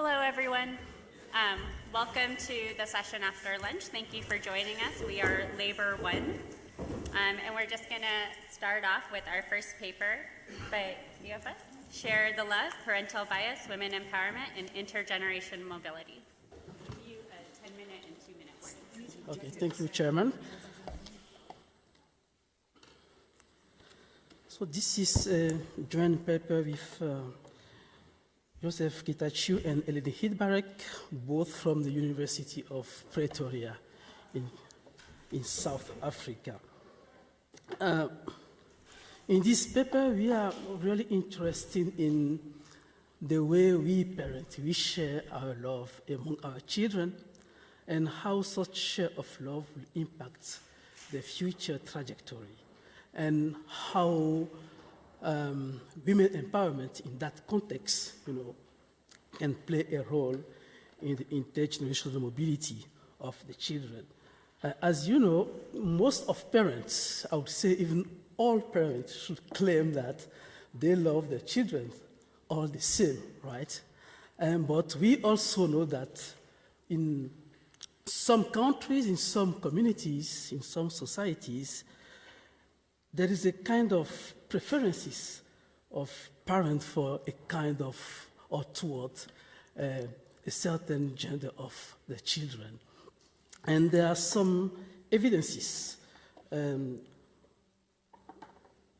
Hello, everyone. Welcome to the session after lunch. Thank you for joining us. We are Labor One, and we're just going to start off with our first paper by Théophile, Share the Love, Parental Bias, Women Empowerment, and Intergenerational Mobility. I'll give you a 10-minute and 2-minute warning. Okay, thank you, Chairman. So this is a joint paper with Joseph Getachew and Eleni Hidbarek, both from the University of Pretoria in South Africa. In this paper, we are really interested in the way we parent, we share our love among our children, and how such share of love will impact the future trajectory, and how women empowerment in that context, can play a role in the intergenerational mobility of the children. As you know, most of parents, I would say even all parents, should claim that they love their children all the same, right? But we also know that in some countries, in some communities, in some societies, there is a kind of preferences of parents for a kind of or towards a certain gender of the children. And there are some evidences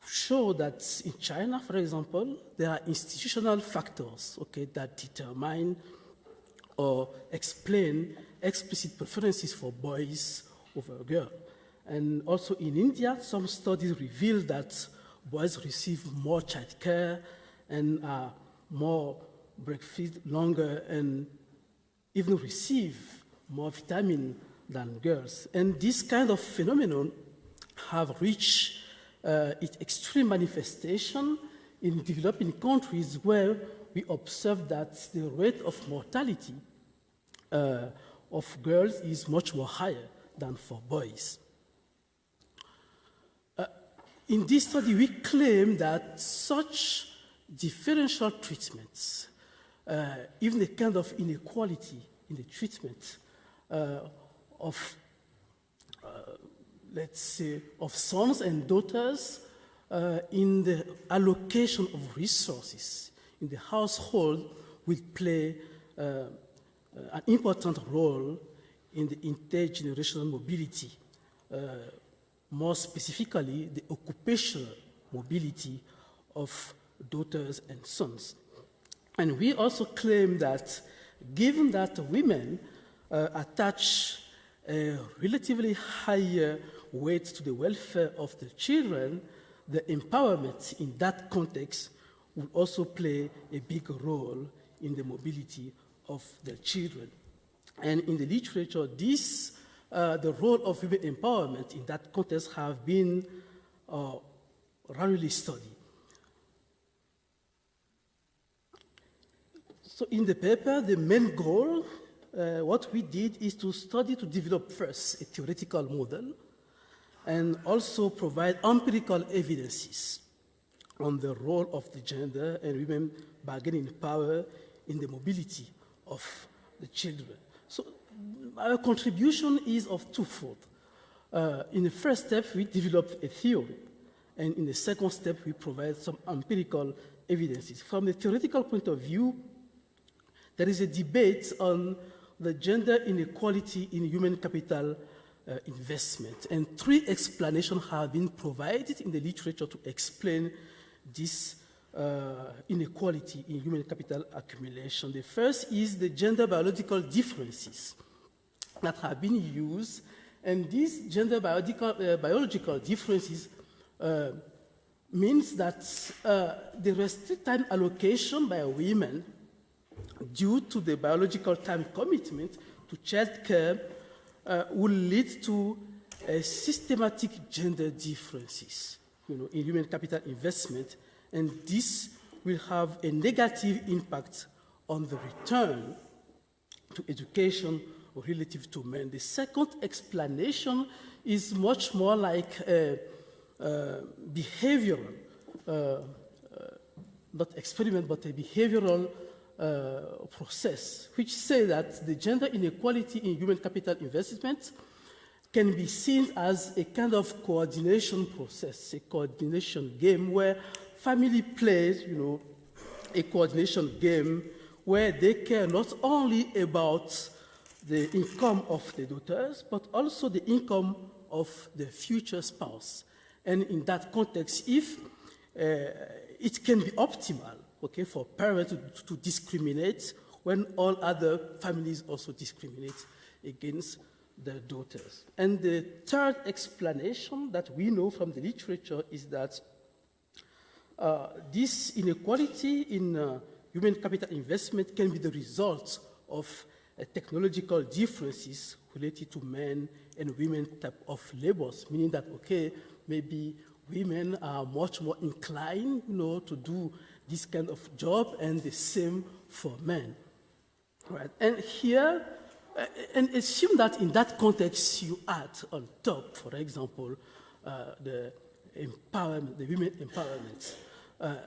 show that in China, for example, there are institutional factors, that determine or explain explicit preferences for boys over girls. And also in India, some studies reveal that boys receive more child care and are more breastfeed longer and even receive more vitamin than girls. And this kind of phenomenon have reached its extreme manifestation in developing countries where we observe that the rate of mortality of girls is much more higher than for boys. In this study, we claim that such differential treatments, even a kind of inequality in the treatment of, let's say, of sons and daughters in the allocation of resources in the household will play an important role in the intergenerational mobility. More specifically, the occupational mobility of daughters and sons. And we also claim that given that women attach a relatively higher weight to the welfare of the children, the empowerment in that context will also play a big role in the mobility of the children. And in the literature, the role of women empowerment in that context have been rarely studied. So in the paper, the main goal, what we did is to develop first a theoretical model and also provide empirical evidences on the role of the gender and women bargaining power in the mobility of the children. So our contribution is of twofold. In the first step, we developed a theory, and in the second step, we provide some empirical evidences. From the theoretical point of view, there is a debate on the gender inequality in human capital investment, and 3 explanations have been provided in the literature to explain this inequality in human capital accumulation. The first is the gender biological differences that have been used, and these gender biological differences means that the restricted time allocation by women due to the biological time commitment to child care will lead to systematic gender differences in human capital investment, and this will have a negative impact on the return to education relative to men. The second explanation is much more like behavioral, not experiment, but a behavioral process, which say that the gender inequality in human capital investment can be seen as a kind of coordination process, a coordination game where family plays, a coordination game where they care not only about the income of the daughters, but also the income of the future spouse. And in that context, if it can be optimal, okay, for parents to discriminate when all other families also discriminate against their daughters. And the third explanation that we know from the literature is that this inequality in human capital investment can be the result of technological differences related to men and women type of labors, meaning that, okay, maybe women are much more inclined, to do this kind of job, and the same for men. Right? And here, and assume that in that context you add on top, for example, the empowerment, the women empowerment.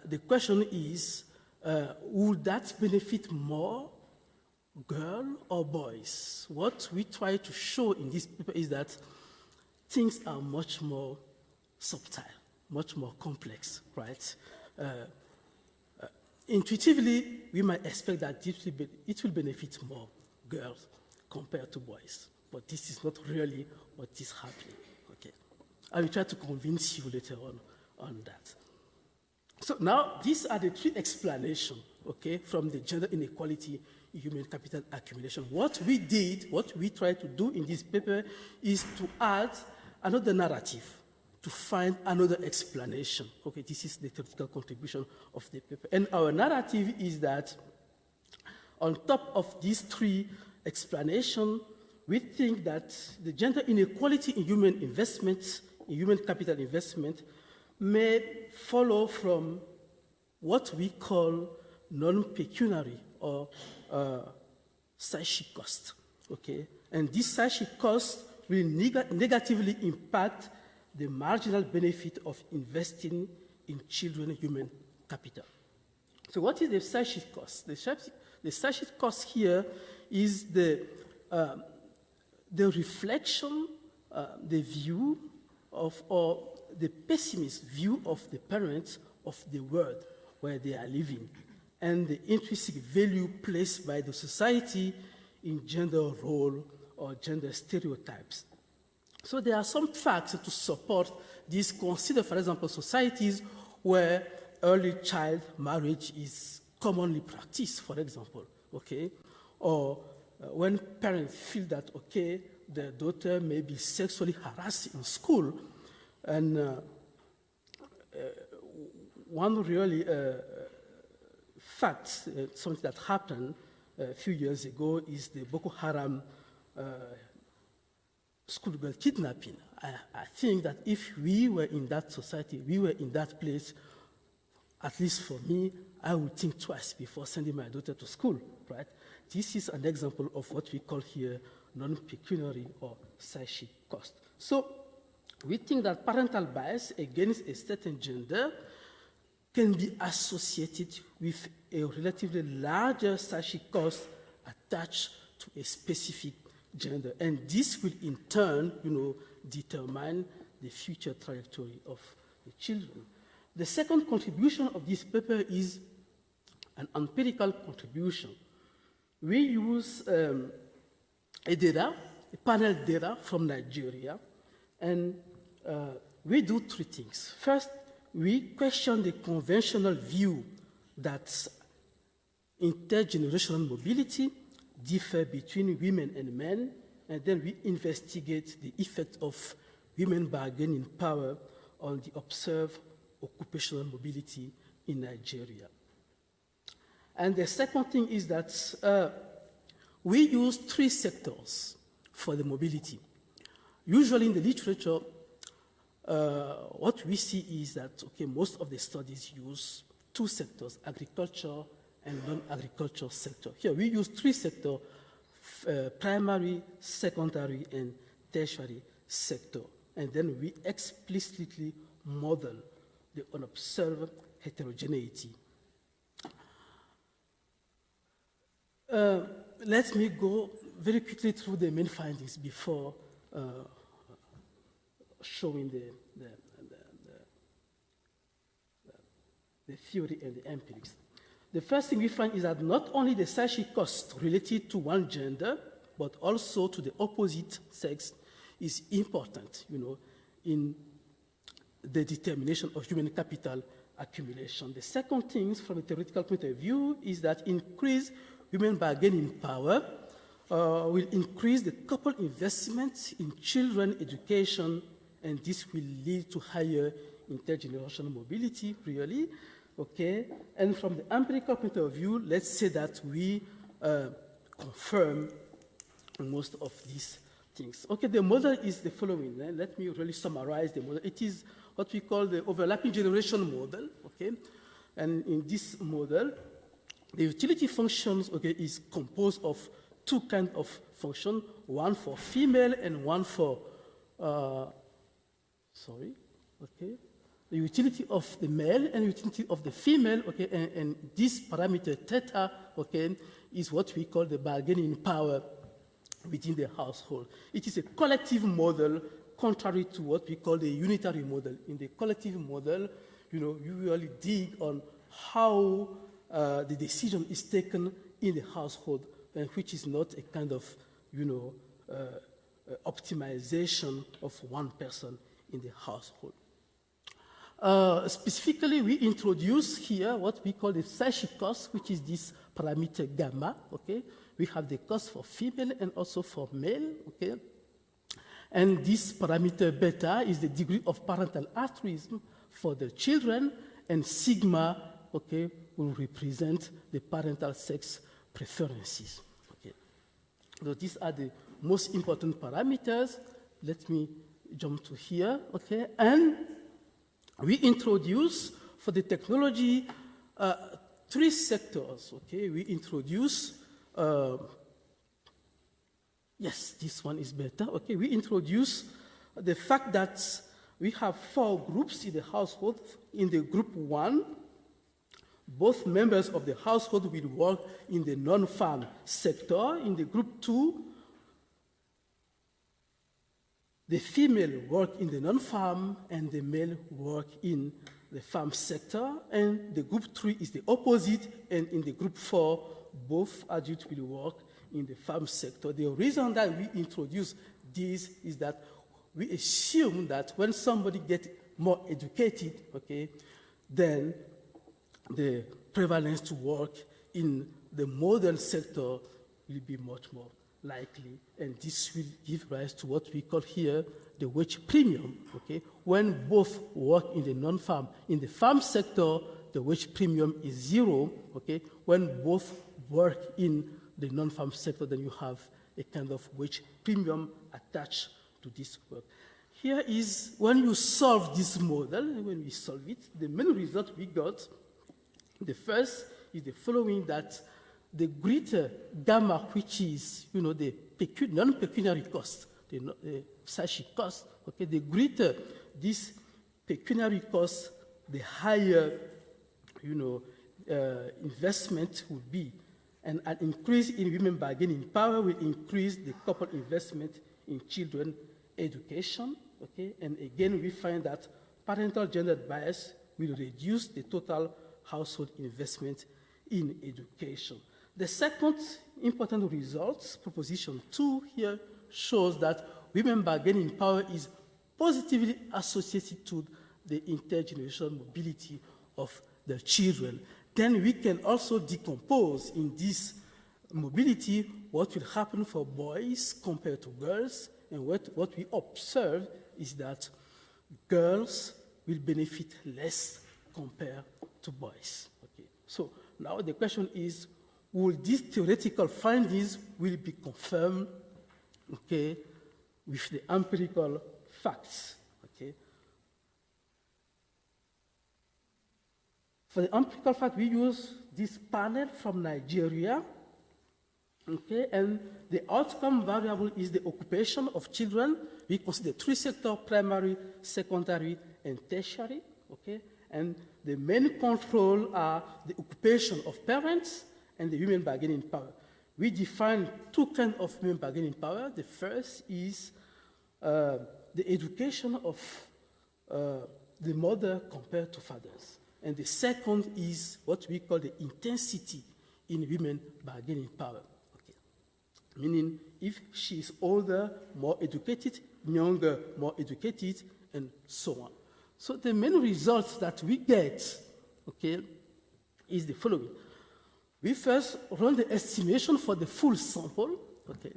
The question is, would that benefit more girls or boys? What we try to show in this paper is that things are much more subtle, much more complex, right? Intuitively, we might expect that it will benefit more girls compared to boys, but this is not really what is happening, okay? I will try to convince you later on that. So now, these are the three explanations, okay, from the gender inequality in human capital accumulation. What we did, what we tried to do in this paper is to add another narrative to find another explanation. Okay, this is the theoretical contribution of the paper. And our narrative is that on top of these three explanations, we think that the gender inequality in human investment, in human capital investment, may follow from what we call non-pecuniary or psychic cost. Okay? And this psychic cost will negatively impact the marginal benefit of investing in children human capital. So what is the psychic cost? The psychic cost here is the reflection, the view of, or the pessimist view of the parents of the world where they are living, and the intrinsic value placed by the society in gender role or gender stereotypes. So there are some facts to support this. Consider, for example, societies where early child marriage is commonly practiced, for example, okay? Or when parents feel that, okay, their daughter may be sexually harassed in school, and one really fact, something that happened a few years ago, is the Boko Haram schoolgirl kidnapping. I think that if we were in that society, we were in that place, at least for me, I would think twice before sending my daughter to school, right? This is an example of what we call here non-pecuniary or psychic cost. So we think that parental bias against a certain gender can be associated with a relatively larger psychic cost attached to a specific gender. And this will in turn, determine the future trajectory of the children. The second contribution of this paper is an empirical contribution. We use a panel data from Nigeria, and we do three things. First, we question the conventional view that intergenerational mobility differ between women and men, and then we investigate the effect of women bargaining power on the observed occupational mobility in Nigeria. And the second thing is that we use three sectors for the mobility. Usually in the literature, what we see is that, okay, most of the studies use two sectors, agriculture and non-agricultural sector. Here we use three sectors, primary, secondary, and tertiary sector. And then we explicitly model the unobserved heterogeneity. Let me go very quickly through the main findings before showing the theory and the empirics. The first thing we find is that not only the psychic cost related to one gender, but also to the opposite sex is important, in the determination of human capital accumulation. The second thing, from a theoretical point of view, is that increased women bargaining power will increase the couple investment in children education, and this will lead to higher intergenerational mobility, really. Okay, and from the empirical point of view, let's say that we confirm most of these things. Okay, the model is the following. Let me really summarize the model. It is what we call the overlapping generation model. Okay, and in this model, the utility functions, okay, is composed of two kinds of functions, one for female and one for, the utility of the male and utility of the female, okay, and this parameter theta, okay, is what we call the bargaining power within the household. It is a collective model, contrary to what we call the unitary model. In the collective model, you really dig on how the decision is taken in the household, and which is not a kind of, optimization of one person in the household. Specifically, we introduce here what we call the psychic cost, which is this parameter gamma, okay? We have the cost for female and also for male, okay? And this parameter beta is the degree of parental altruism for the children, and sigma, okay, will represent the parental sex preferences, okay? So these are the most important parameters. Let me jump to here, okay? And we introduce, for the technology, three sectors, okay? We introduce, yes, this one is better, okay? We introduce the fact that we have 4 groups in the household. In the group 1, both members of the household will work in the non-farm sector. In the group 2, the female work in the non-farm and the male work in the farm sector. And the group 3 is the opposite, and in the group 4, both adults will work in the farm sector. The reason that we introduce this is that we assume that when somebody gets more educated, okay, then the prevalence to work in the modern sector will be much more likely, and this will give rise to what we call here the wage premium, okay? When both work in the non-farm, in the farm sector, the wage premium is 0, okay? When both work in the non-farm sector, then you have a kind of wage premium attached to this work. Here is, when you solve this model, when we solve it, the main result we got, the first is the following, that the greater gamma, which is, the non-pecuniary cost, the psychic cost, okay, the greater this pecuniary cost, the higher, investment will be. And an increase in women bargaining power will increase the couple investment in children education, okay? And again, we find that parental gender bias will reduce the total household investment in education. The second important result, proposition 2 here, shows that women bargaining power is positively associated to the intergenerational mobility of the children. Then we can also decompose in this mobility what will happen for boys compared to girls, and what we observe is that girls will benefit less compared to boys. Okay. So now the question is, will these theoretical findings will be confirmed, okay, with the empirical facts, okay? For the empirical fact, we use this panel from Nigeria, okay, and the outcome variable is the occupation of children. We consider 3 sectors: primary, secondary, and tertiary, okay? And the main control are the occupation of parents and the women bargaining power. we define two kinds of women bargaining power. The first is the education of the mother compared to fathers. And the second is what we call the intensity in women bargaining power. Okay. Meaning, if she is older, more educated, younger, more educated, and so on. So the main results that we get, okay, is the following. We first run the estimation for the full sample, okay,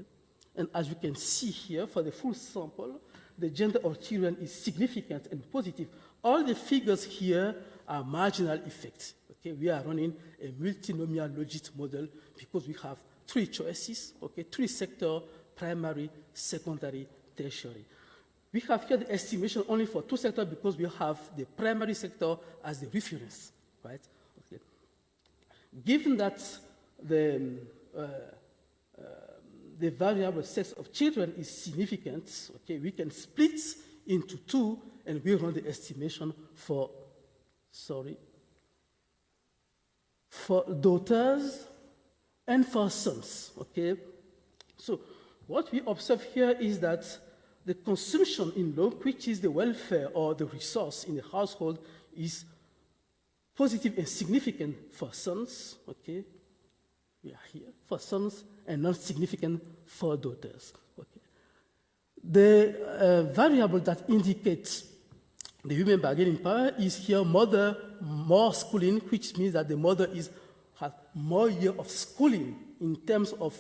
and as you can see here, for the full sample, the gender of children is significant and positive. All the figures here are marginal effects. Okay, we are running a multinomial logit model because we have three choices, okay, three sectors, primary, secondary, tertiary. We have here the estimation only for two sectors because we have the primary sector as the reference, right? Okay. Given that the variable sex of children is significant, okay, we can split into two and we run the estimation for daughters and for sons, okay? So what we observe here is that the consumption in law, which is the welfare or the resource in the household, is positive and significant for sons, okay? We are here for sons and not significant for daughters, okay? The variable that indicates the women bargaining power is here mother more schooling, which means that the mother has more year of schooling in terms of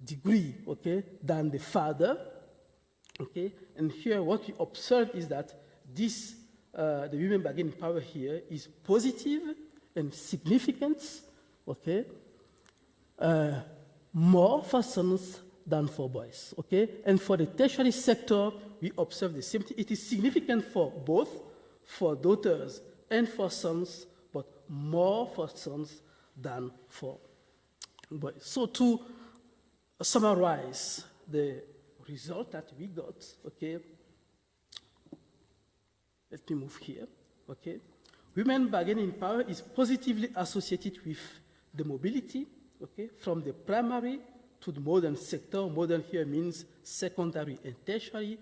degree, okay, than the father, okay? And here what we observe is that this, the women bargaining power here is positive and significant, okay? More for sons than for boys, okay? And for the tertiary sector, we observe the same thing. It is significant for both, for daughters and for sons, but more for sons than for boys. So to summarize the result that we got, okay? Let me move here, okay? Women bargaining power is positively associated with the mobility, okay, from the primary to the modern sector. Modern here means secondary and tertiary.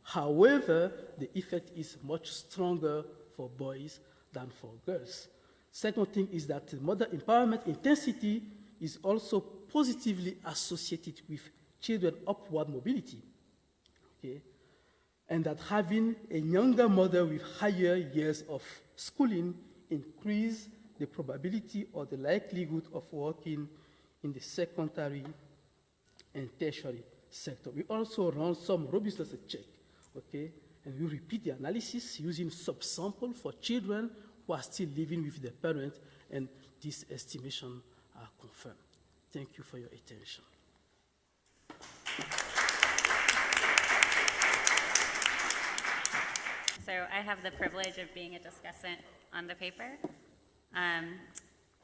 However, the effect is much stronger for boys than for girls. Second thing is that the mother empowerment intensity is also positively associated with children upward mobility, okay? And that having a younger mother with higher years of schooling increase the probability or the likelihood of working in the secondary and tertiary sector. We also run some robustness check, okay? And we repeat the analysis using subsample for children who are still living with their parents, and this estimation are confirmed. Thank you for your attention. So I have the privilege of being a discussant on the paper.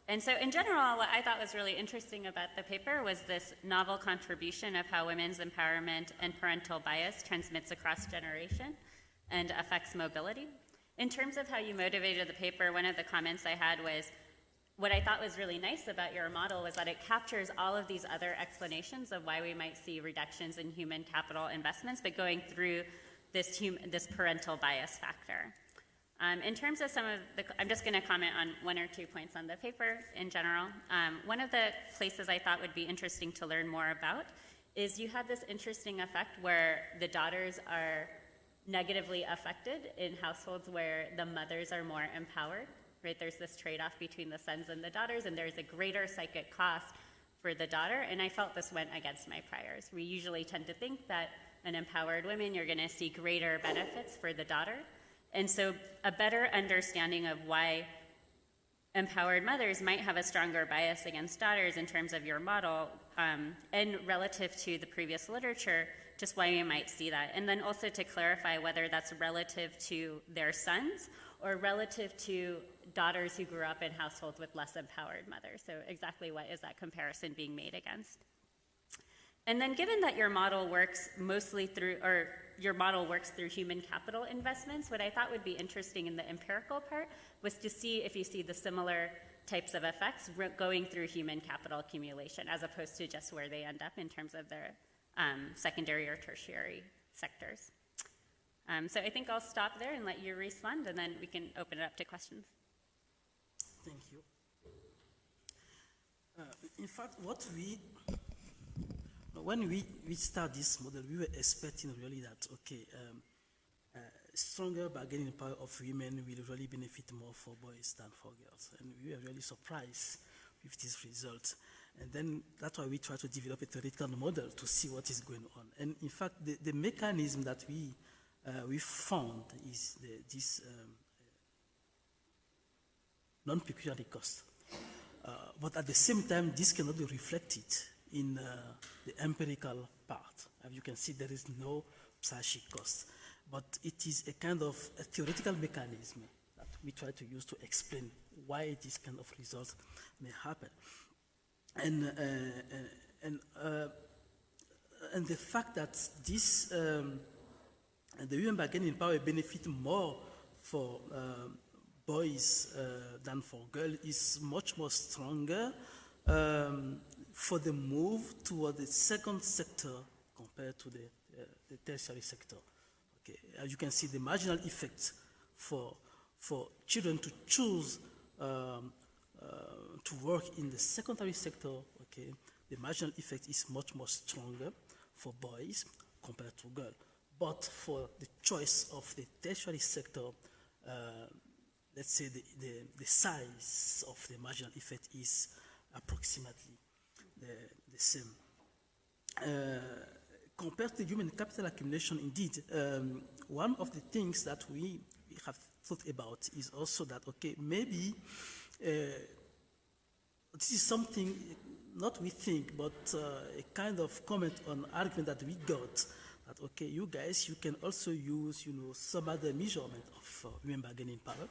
And so in general, what I thought was really interesting about the paper was this novel contribution of how women's empowerment and parental bias transmits across generation and affects mobility. In terms of how you motivated the paper, one of the comments I had was, what I thought was really nice about your model was that it captures all of these other explanations of why we might see reductions in human capital investments, but going through this parental bias factor. In terms of some of the, I'm just going to comment on one or 2 points on the paper in general. One of the places I thought would be interesting to learn more about is you had this interesting effect where the daughters are negatively affected in households where the mothers are more empowered, right? There's this trade-off between the sons and the daughters, and there's a greater psychic cost for the daughter, and I felt this went against my priors. We usually tend to think that an empowered woman, you're going to see greater benefits for the daughter. And so a better understanding of why empowered mothers might have a stronger bias against daughters in terms of your model, and relative to the previous literature, just why you might see that. And then also to clarify whether that's relative to their sons or relative to daughters who grew up in households with less empowered mothers. So exactly what is that comparison being made against? And then given that your model works mostly through, or your model works through human capital investments, what I thought would be interesting in the empirical part was to see if you see the similar types of effects going through human capital accumulation as opposed to just where they end up in terms of their secondary or tertiary sectors. So I think I'll stop there and let you respond, and then we can open it up to questions. Thank you. In fact, when we start this model, we were expecting really that, okay, stronger bargaining power of women will really benefit more for boys than for girls. And we were really surprised with this result. And then that's why we try to develop a theoretical model to see what is going on. And in fact, the mechanism that we found is this non-pecuniary cost. But at the same time, this cannot be reflected in the empirical part. As you can see, there is no psychic cost. But it is a kind of a theoretical mechanism that we try to use to explain why this kind of result may happen. And the fact that this the women bargaining power benefit more for boys than for girls is much more stronger for the move toward the second sector compared to the tertiary sector. Okay. As you can see, the marginal effect for children to choose to work in the secondary sector, okay, the marginal effect is much more stronger for boys compared to girls. But for the choice of the tertiary sector, let's say the size of the marginal effect is approximately the same. Compared to human capital accumulation, indeed, one of the things that we have thought about is also that, okay, maybe this is something, not we think, but a kind of comment on argument that we got, that, okay, you guys, you can also use, some other measurement of women bargaining power.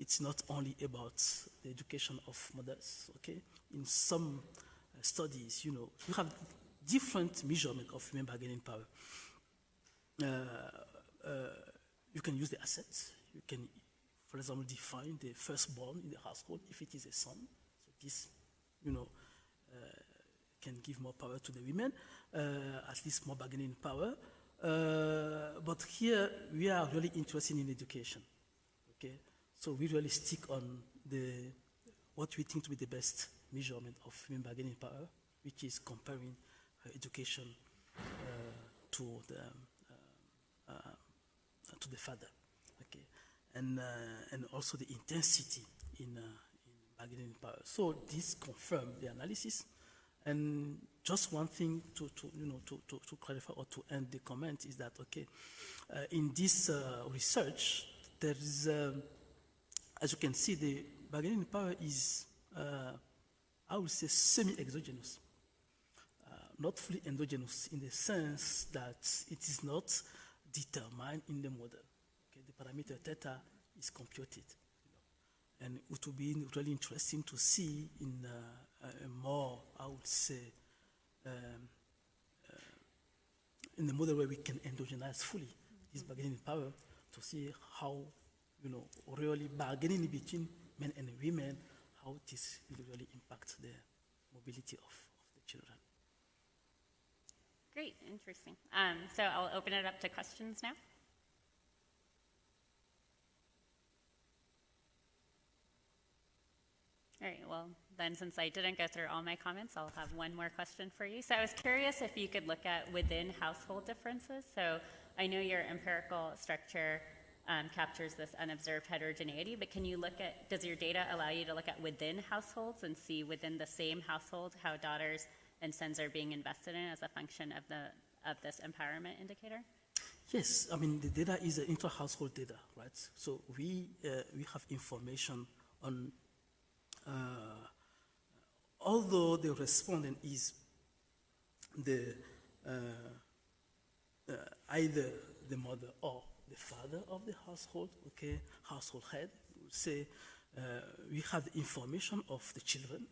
It's not only about the education of mothers, okay? In some studies, you have different measurement of women bargaining power. You can use the assets. You can, for example, define the firstborn in the household if it is a son. So this, can give more power to the women, at least more bargaining power. But here we are really interested in education. Okay, so we really stick on what we think to be the best measurement of women bargaining power, which is comparing education to the father. Okay, and also the intensity in bargaining power. So this confirmed the analysis. And just one thing to clarify or to end the comment is that, okay, in this research, there is, as you can see, the bargaining power is, I would say, semi-exogenous, not fully endogenous in the sense that it is not determined in the model. Okay, the parameter theta is computed. And it will be really interesting to see in a more, I would say, in the model where we can endogenize fully this bargaining power to see how, really bargaining between men and women, how this will really impact the mobility of the children. Great, interesting. So I'll open it up to questions now. All right, well, then since I didn't go through all my comments, I'll have one more question for you. So I was curious if you could look at within household differences. So I know your empirical structure captures this unobserved heterogeneity, but can you look at, does your data allow you to look at within households and see within the same household how daughters and sons are being invested in as a function of this empowerment indicator? Yes, I mean, the data is intra-household data, right? So we have information on although the respondent is either the mother or the father of the household, okay, household head, we would say we have the information of the children,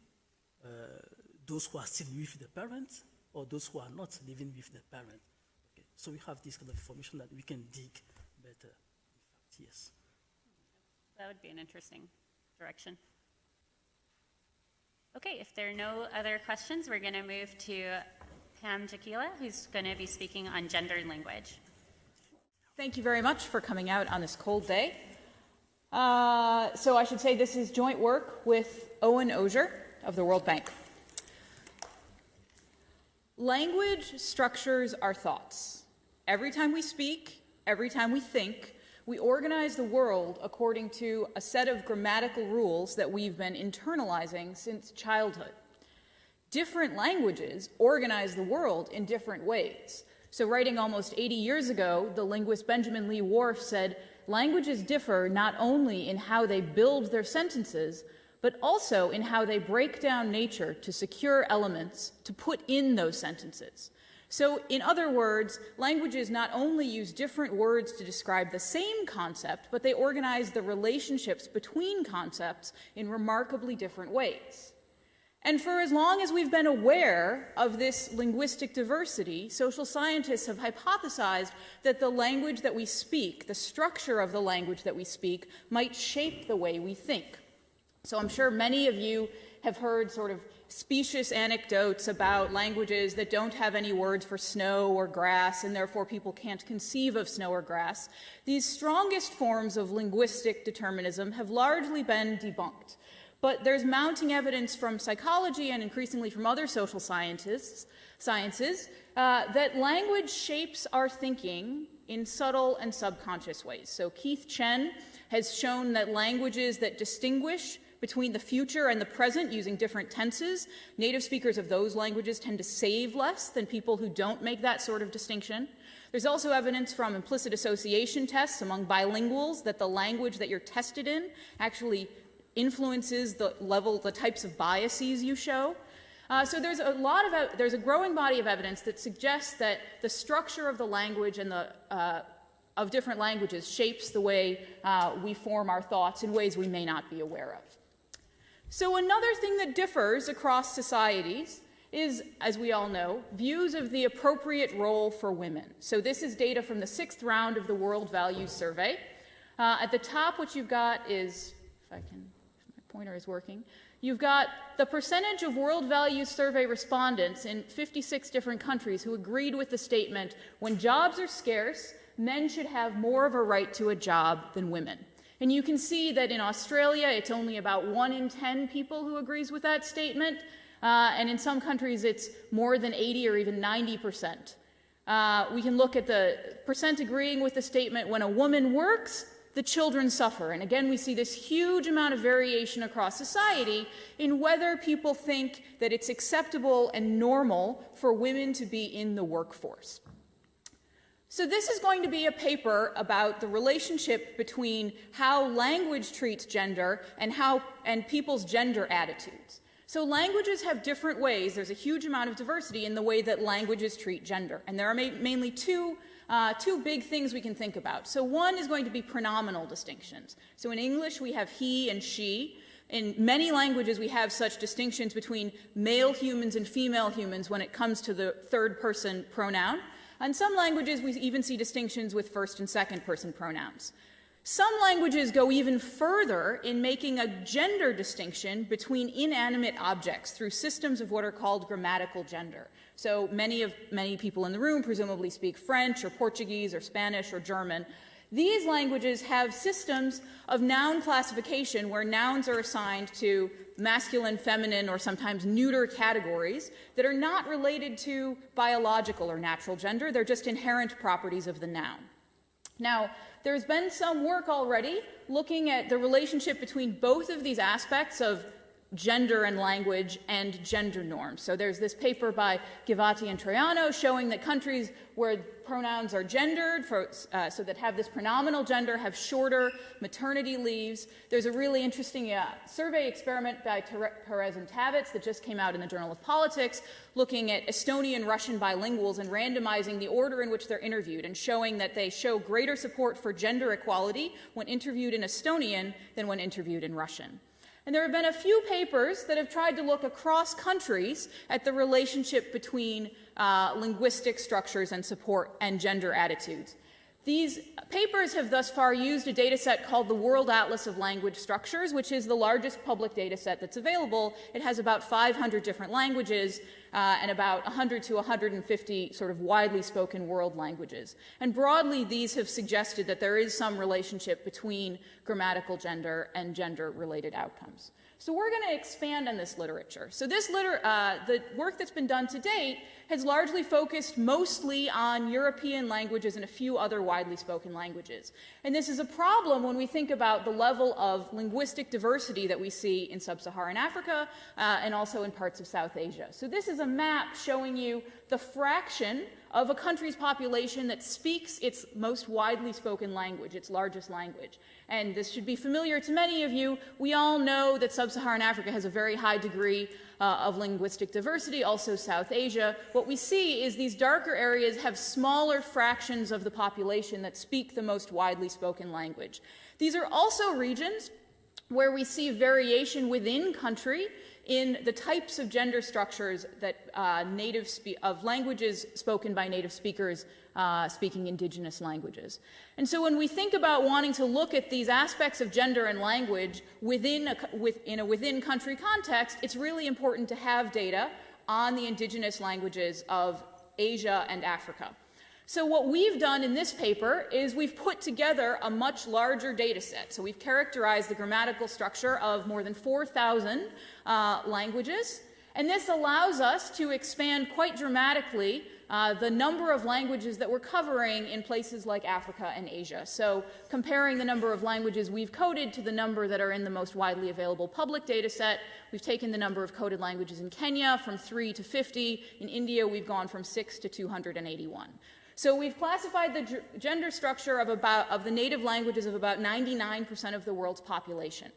those who are still with the parents or those who are not living with the parent. Okay, so we have this kind of information that we can dig better. In fact, yes. That would be an interesting direction. Okay, if there are no other questions, we're going to move to Pam Jakiela, who's going to be speaking on gender and language. Thank you very much for coming out on this cold day. So I should say this is joint work with Owen Osier of the World Bank. Language structures our thoughts. Every time we speak, every time we think, we organize the world according to a set of grammatical rules that we've been internalizing since childhood. Different languages organize the world in different ways. So writing almost 80 years ago, the linguist Benjamin Lee Whorf said, languages differ not only in how they build their sentences, but also in how they break down nature to secure elements to put in those sentences. So, in other words, languages not only use different words to describe the same concept, but they organize the relationships between concepts in remarkably different ways. And for as long as we've been aware of this linguistic diversity, social scientists have hypothesized that the language that we speak, the structure of the language that we speak, might shape the way we think. So I'm sure many of you have heard sort of specious anecdotes about languages that don't have any words for snow or grass, and therefore people can't conceive of snow or grass. These strongest forms of linguistic determinism have largely been debunked. But there's mounting evidence from psychology and increasingly from other social sciences that language shapes our thinking in subtle and subconscious ways. So Keith Chen has shown that languages that distinguish between the future and the present using different tenses, native speakers of those languages tend to save less than people who don't make that sort of distinction. There's also evidence from implicit association tests among bilinguals that the language that you're tested in actually influences the types of biases you show. So there's a growing body of evidence that suggests that the structure of the language and of different languages shapes the way we form our thoughts in ways we may not be aware of. So another thing that differs across societies is, as we all know, views of the appropriate role for women. So this is data from the 6th round of the World Values Survey. At the top, what you've got is, if my pointer is working, you've got the percentage of World Values Survey respondents in 56 different countries who agreed with the statement, when jobs are scarce, men should have more of a right to a job than women. And you can see that in Australia, it's only about 1 in 10 people who agrees with that statement. And in some countries, it's more than 80 or even 90%. We can look at the percent agreeing with the statement, when a woman works, the children suffer. And again, we see this huge amount of variation across society in whether people think that it's acceptable and normal for women to be in the workforce. So this is going to be a paper about the relationship between how language treats gender and people's gender attitudes. So languages have different ways. There's a huge amount of diversity in the way that languages treat gender. And there are mainly two big things we can think about. So one is going to be pronominal distinctions. So in English, we have he and she. In many languages, we have such distinctions between male humans and female humans when it comes to the third-person pronoun. In some languages, we even see distinctions with first and second-person pronouns. Some languages go even further in making a gender distinction between inanimate objects through systems of what are called grammatical gender. So many people in the room presumably speak French or Portuguese or Spanish or German. These languages have systems of noun classification where nouns are assigned to masculine, feminine, or sometimes neuter categories that are not related to biological or natural gender. They're just inherent properties of the noun. Now, there's been some work already looking at the relationship between both of these aspects of gender and language and gender norms. So there's this paper by Givati and Troiano showing that countries where pronouns are gendered, so that have this pronominal gender, have shorter maternity leaves. There's a really interesting survey experiment by Perez and Tavits that just came out in the Journal of Politics, looking at Estonian Russian bilinguals and randomizing the order in which they're interviewed and showing that they show greater support for gender equality when interviewed in Estonian than when interviewed in Russian. And there have been a few papers that have tried to look across countries at the relationship between linguistic structures and support and gender attitudes. These papers have thus far used a data set called the World Atlas of Language Structures, which is the largest public data set that's available. It has about 500 different languages and about 100 to 150 sort of widely spoken world languages. And broadly, these have suggested that there is some relationship between grammatical gender and gender-related outcomes. So we're going to expand on this literature. So the work that's been done to date has largely focused mostly on European languages and a few other widely spoken languages. And this is a problem when we think about the level of linguistic diversity that we see in sub-Saharan Africa and also in parts of South Asia. So this is a map showing you the fraction of a country's population that speaks its most widely spoken language, its largest language. And this should be familiar to many of you. We all know that sub-Saharan Africa has a very high degree of linguistic diversity, also South Asia. What we see is these darker areas have smaller fractions of the population that speak the most widely spoken language. These are also regions where we see variation within country in the types of gender structures that of languages spoken by native speakers speaking indigenous languages. And so when we think about wanting to look at these aspects of gender and language in a within-country context, it's really important to have data on the indigenous languages of Asia and Africa. So what we've done in this paper is we've put together a much larger data set. So we've characterized the grammatical structure of more than 4,000 languages. And this allows us to expand quite dramatically the number of languages that we're covering in places like Africa and Asia. So comparing the number of languages we've coded to the number that are in the most widely available public data set, we've taken the number of coded languages in Kenya from 3 to 50. In India, we've gone from 6 to 281. So we've classified the gender structure of the native languages of about 99% of the world's population.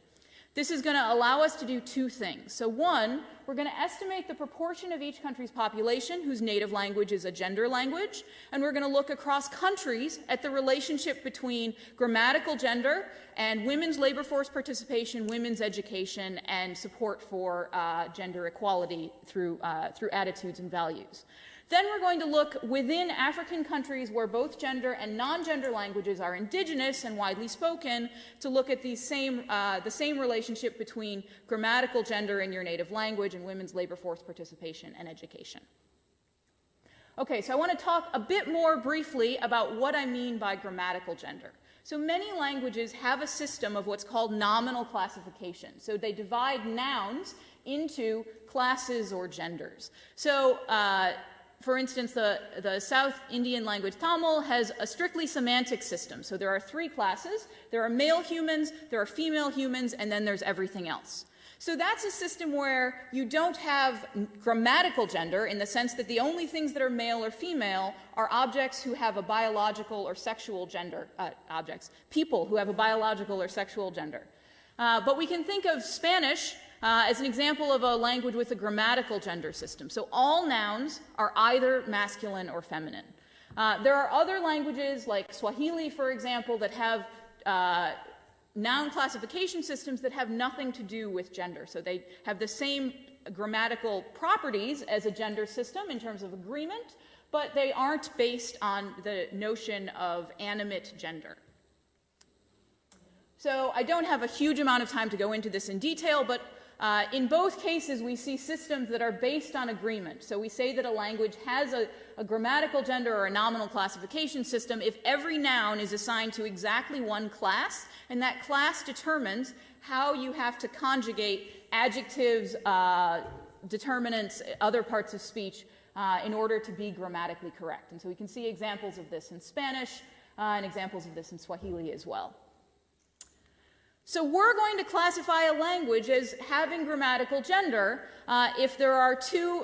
This is going to allow us to do two things. So one, we're going to estimate the proportion of each country's population whose native language is a gender language, and we're going to look across countries at the relationship between grammatical gender and women's labor force participation, women's education, and support for gender equality through attitudes and values. Then we're going to look within African countries where both gender and non-gender languages are indigenous and widely spoken to look at the same relationship between grammatical gender in your native language and women's labor force participation and education. Okay, so I want to talk a bit more briefly about what I mean by grammatical gender. So many languages have a system of what's called nominal classification. So they divide nouns into classes or genders. So for instance, the South Indian language Tamil has a strictly semantic system. So there are three classes. There are male humans, there are female humans, and then there's everything else. So that's a system where you don't have grammatical gender in the sense that the only things that are male or female are objects who have a biological or sexual gender, people who have a biological or sexual gender. But we can think of Spanish as an example of a language with a grammatical gender system. So all nouns are either masculine or feminine. There are other languages like Swahili, for example, that have noun classification systems that have nothing to do with gender. So they have the same grammatical properties as a gender system in terms of agreement, but they aren't based on the notion of animate gender. So I don't have a huge amount of time to go into this in detail, but in both cases, we see systems that are based on agreement. So we say that a language has a grammatical gender or a nominal classification system if every noun is assigned to exactly one class, and that class determines how you have to conjugate adjectives, determinants, other parts of speech in order to be grammatically correct. And so we can see examples of this in Spanish and examples of this in Swahili as well. So we're going to classify a language as having grammatical gender if there are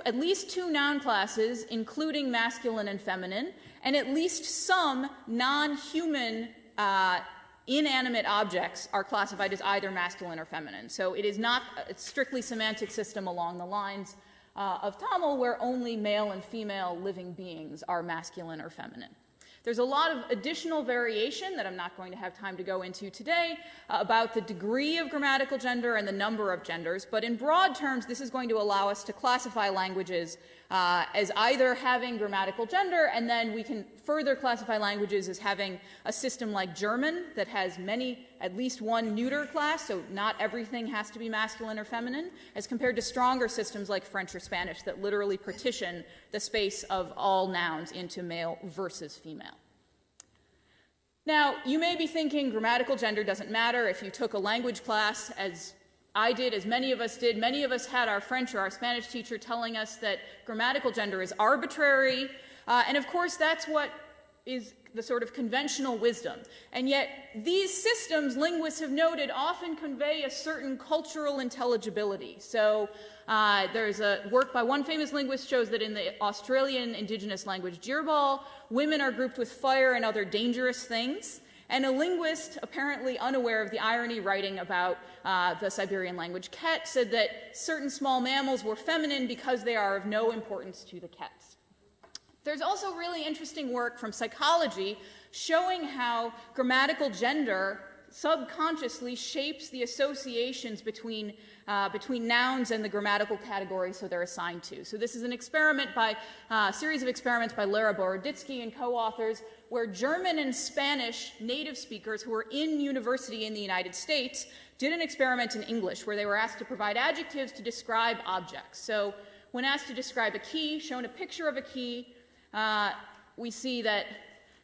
at least two noun classes, including masculine and feminine, and at least some non-human inanimate objects are classified as either masculine or feminine. So it is not a strictly semantic system along the lines of Tamil, where only male and female living beings are masculine or feminine. There's a lot of additional variation that I'm not going to have time to go into today about the degree of grammatical gender and the number of genders, but in broad terms, this is going to allow us to classify languages as either having grammatical gender, and then we can further classify languages as having a system like German that has at least one neuter class, so not everything has to be masculine or feminine, as compared to stronger systems like French or Spanish that literally partition the space of all nouns into male versus female. Now, you may be thinking grammatical gender doesn't matter. If you took a language class, as I did, as many of us did, many of us had our French or our Spanish teacher telling us that grammatical gender is arbitrary. And of course, that's what is the sort of conventional wisdom. And yet, these systems, linguists have noted, often convey a certain cultural intelligibility. So there's a work by one famous linguist shows that in the Australian indigenous language Jirbal, women are grouped with fire and other dangerous things. And a linguist, apparently unaware of the irony, writing about the Siberian language Ket, said that certain small mammals were feminine because they are of no importance to the Kets. There's also really interesting work from psychology showing how grammatical gender subconsciously shapes the associations between nouns and the grammatical categories so they're assigned to. So this is an experiment a series of experiments by Lara Boroditsky and co-authors, where German and Spanish native speakers who were in university in the United States did an experiment in English where they were asked to provide adjectives to describe objects. So when asked to describe a key, shown a picture of a key, we see that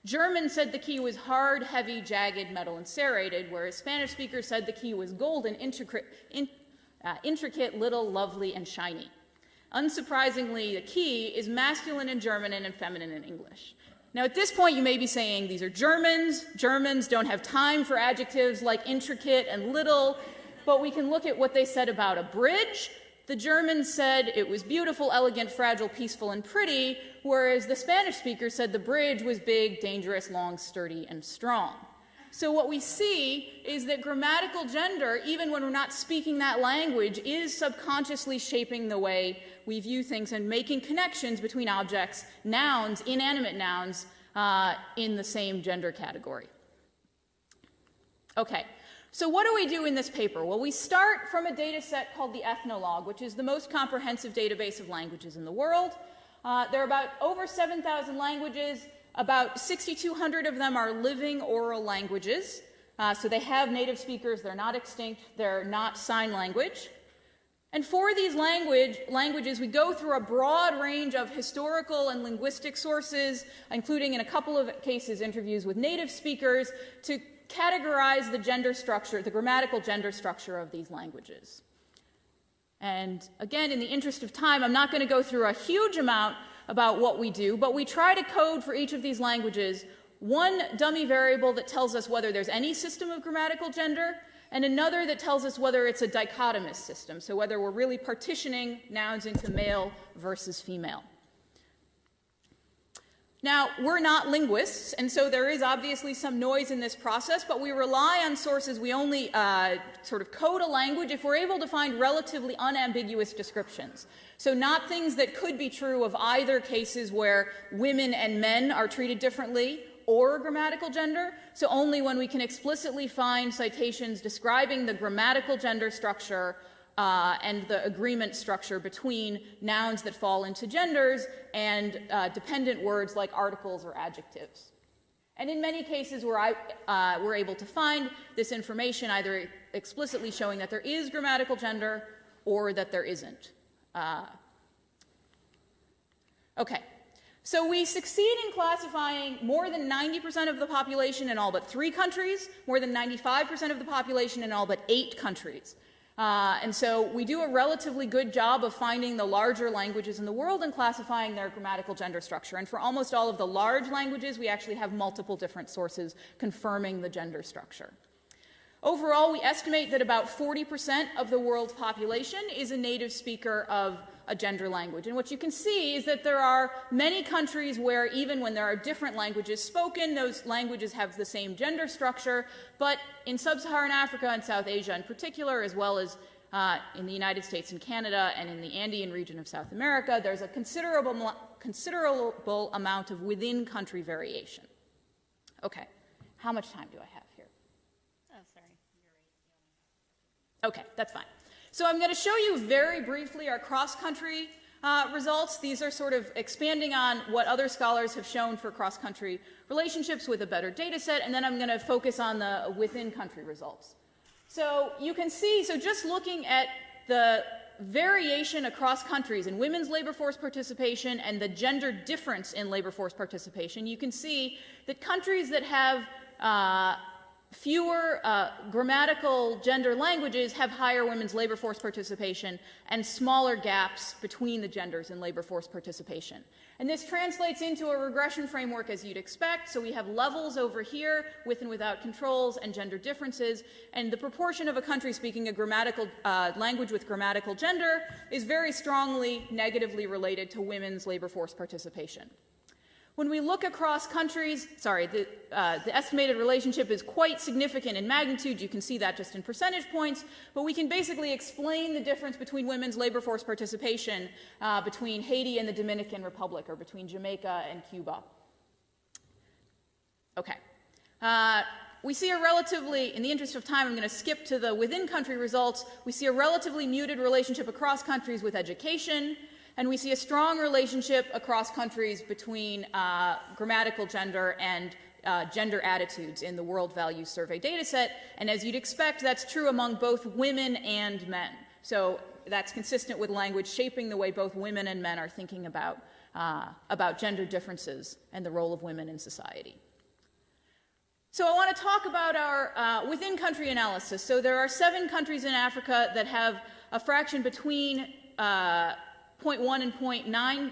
German said the key was hard, heavy, jagged, metal, and serrated, whereas Spanish speakers said the key was golden, intricate, little, lovely, and shiny. Unsurprisingly, the key is masculine in German and feminine in English. Now, at this point, you may be saying these are Germans. Germans don't have time for adjectives like intricate and little, but we can look at what they said about a bridge. The Germans said it was beautiful, elegant, fragile, peaceful, and pretty, whereas the Spanish speaker said the bridge was big, dangerous, long, sturdy, and strong. So what we see is that grammatical gender, even when we're not speaking that language, is subconsciously shaping the way we view things and making connections between objects, nouns, inanimate nouns, in the same gender category. Okay, so what do we do in this paper? Well, we start from a data set called the Ethnologue, which is the most comprehensive database of languages in the world. There are about over 7,000 languages. About 6,200 of them are living oral languages. So they have native speakers, they're not extinct, they're not sign language. And for these languages, we go through a broad range of historical and linguistic sources, including in a couple of cases interviews with native speakers, to categorize the gender structure, the grammatical gender structure of these languages. And again, in the interest of time, I'm not going to go through a huge amount about what we do, but we try to code for each of these languages one dummy variable that tells us whether there's any system of grammatical gender, and another that tells us whether it's a dichotomous system, so whether we're really partitioning nouns into male versus female. Now, we're not linguists, and so there is obviously some noise in this process, but we rely on sources. We only sort of code a language if we're able to find relatively unambiguous descriptions. So not things that could be true of either cases where women and men are treated differently or grammatical gender, so only when we can explicitly find citations describing the grammatical gender structure and the agreement structure between nouns that fall into genders and dependent words like articles or adjectives. And in many cases we're able to find this information either explicitly showing that there is grammatical gender or that there isn't. Okay, so we succeed in classifying more than 90% of the population in all but 3 countries, more than 95% of the population in all but 8 countries. And so we do a relatively good job of finding the larger languages in the world and classifying their grammatical gender structure. And for almost all of the large languages, we actually have multiple different sources confirming the gender structure. Overall, we estimate that about 40% of the world's population is a native speaker of a gender language. And what you can see is that there are many countries where even when there are different languages spoken, those languages have the same gender structure. But in sub-Saharan Africa and South Asia in particular, as well as in the United States and Canada and in the Andean region of South America, there's a considerable amount of within-country variation. Okay, how much time do I have here? Oh, sorry. Okay, that's fine. So I'm going to show you very briefly our cross-country results. These are sort of expanding on what other scholars have shown for cross-country relationships with a better data set, and then I'm going to focus on the within-country results. So you can see, so just looking at the variation across countries in women's labor force participation and the gender difference in labor force participation, you can see that countries that have fewer grammatical gender languages have higher women's labor force participation and smaller gaps between the genders in labor force participation. And this translates into a regression framework as you'd expect. So we have levels over here with and without controls and gender differences. And the proportion of a country speaking a grammatical language with grammatical gender is very strongly negatively related to women's labor force participation. When we look across countries, the estimated relationship is quite significant in magnitude. You can see that just in percentage points. But we can basically explain the difference between women's labor force participation between Haiti and the Dominican Republic, or between Jamaica and Cuba. Okay. We see a relatively, in the interest of time, I'm going to skip to the within-country results. We see a relatively muted relationship across countries with education. And we see a strong relationship across countries between grammatical gender and gender attitudes in the World Values Survey dataset. And as you'd expect, that's true among both women and men. So that's consistent with language shaping the way both women and men are thinking about gender differences and the role of women in society. So I want to talk about our within-country analysis. So there are 7 countries in Africa that have a fraction between 0.1 and 0.9,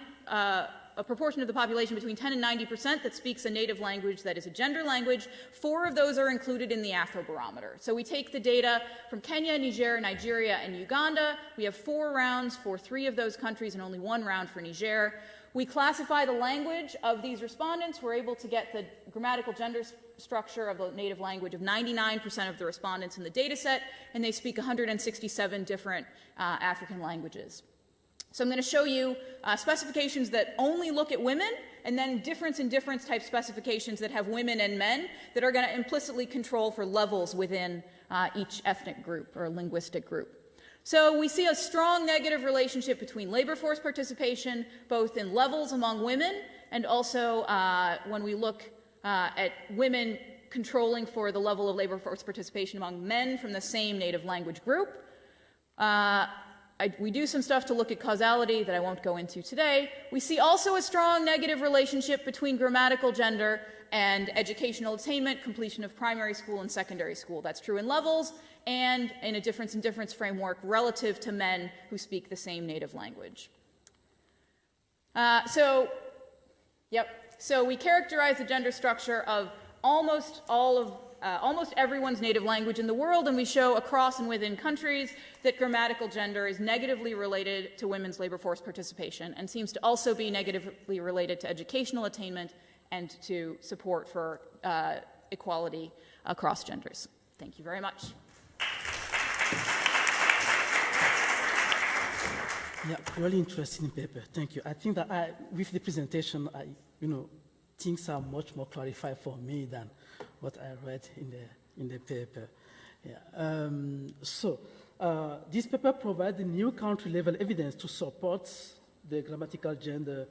a proportion of the population between 10 and 90% that speaks a native language that is a gender language. 4 of those are included in the Afrobarometer. So we take the data from Kenya, Niger, Nigeria, and Uganda. We have 4 rounds for 3 of those countries and only 1 round for Niger. We classify the language of these respondents. We're able to get the grammatical gender structure of the native language of 99% of the respondents in the data set, and they speak 167 different African languages. So I'm going to show you specifications that only look at women, and then difference in difference type specifications that have women and men that are going to implicitly control for levels within each ethnic group or linguistic group. So we see a strong negative relationship between labor force participation, both in levels among women, and also when we look at women controlling for the level of labor force participation among men from the same native language group. We do some stuff to look at causality that I won't go into today. We see also a strong negative relationship between grammatical gender and educational attainment, completion of primary school and secondary school. That's true in levels and in a difference in difference framework relative to men who speak the same native language. So we characterize the gender structure of almost everyone's native language in the world, and we show across and within countries that grammatical gender is negatively related to women's labor force participation and seems to also be negatively related to educational attainment and to support for equality across genders. Thank you very much. Yeah, really interesting paper. Thank you. I think that with the presentation, things are much more clarified for me than what I read in the paper. Yeah. This paper provides the new country-level evidence to support the grammatical gender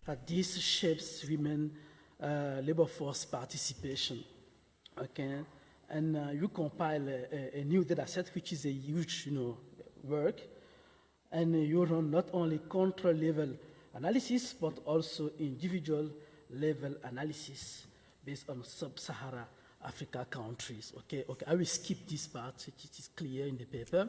that this shapes women labor force participation. Okay, and you compile a new data set, which is a huge, work, and you run not only country-level analysis but also individual level analysis based on sub-Sahara Africa countries. Okay, I will skip this part, it is clear in the paper.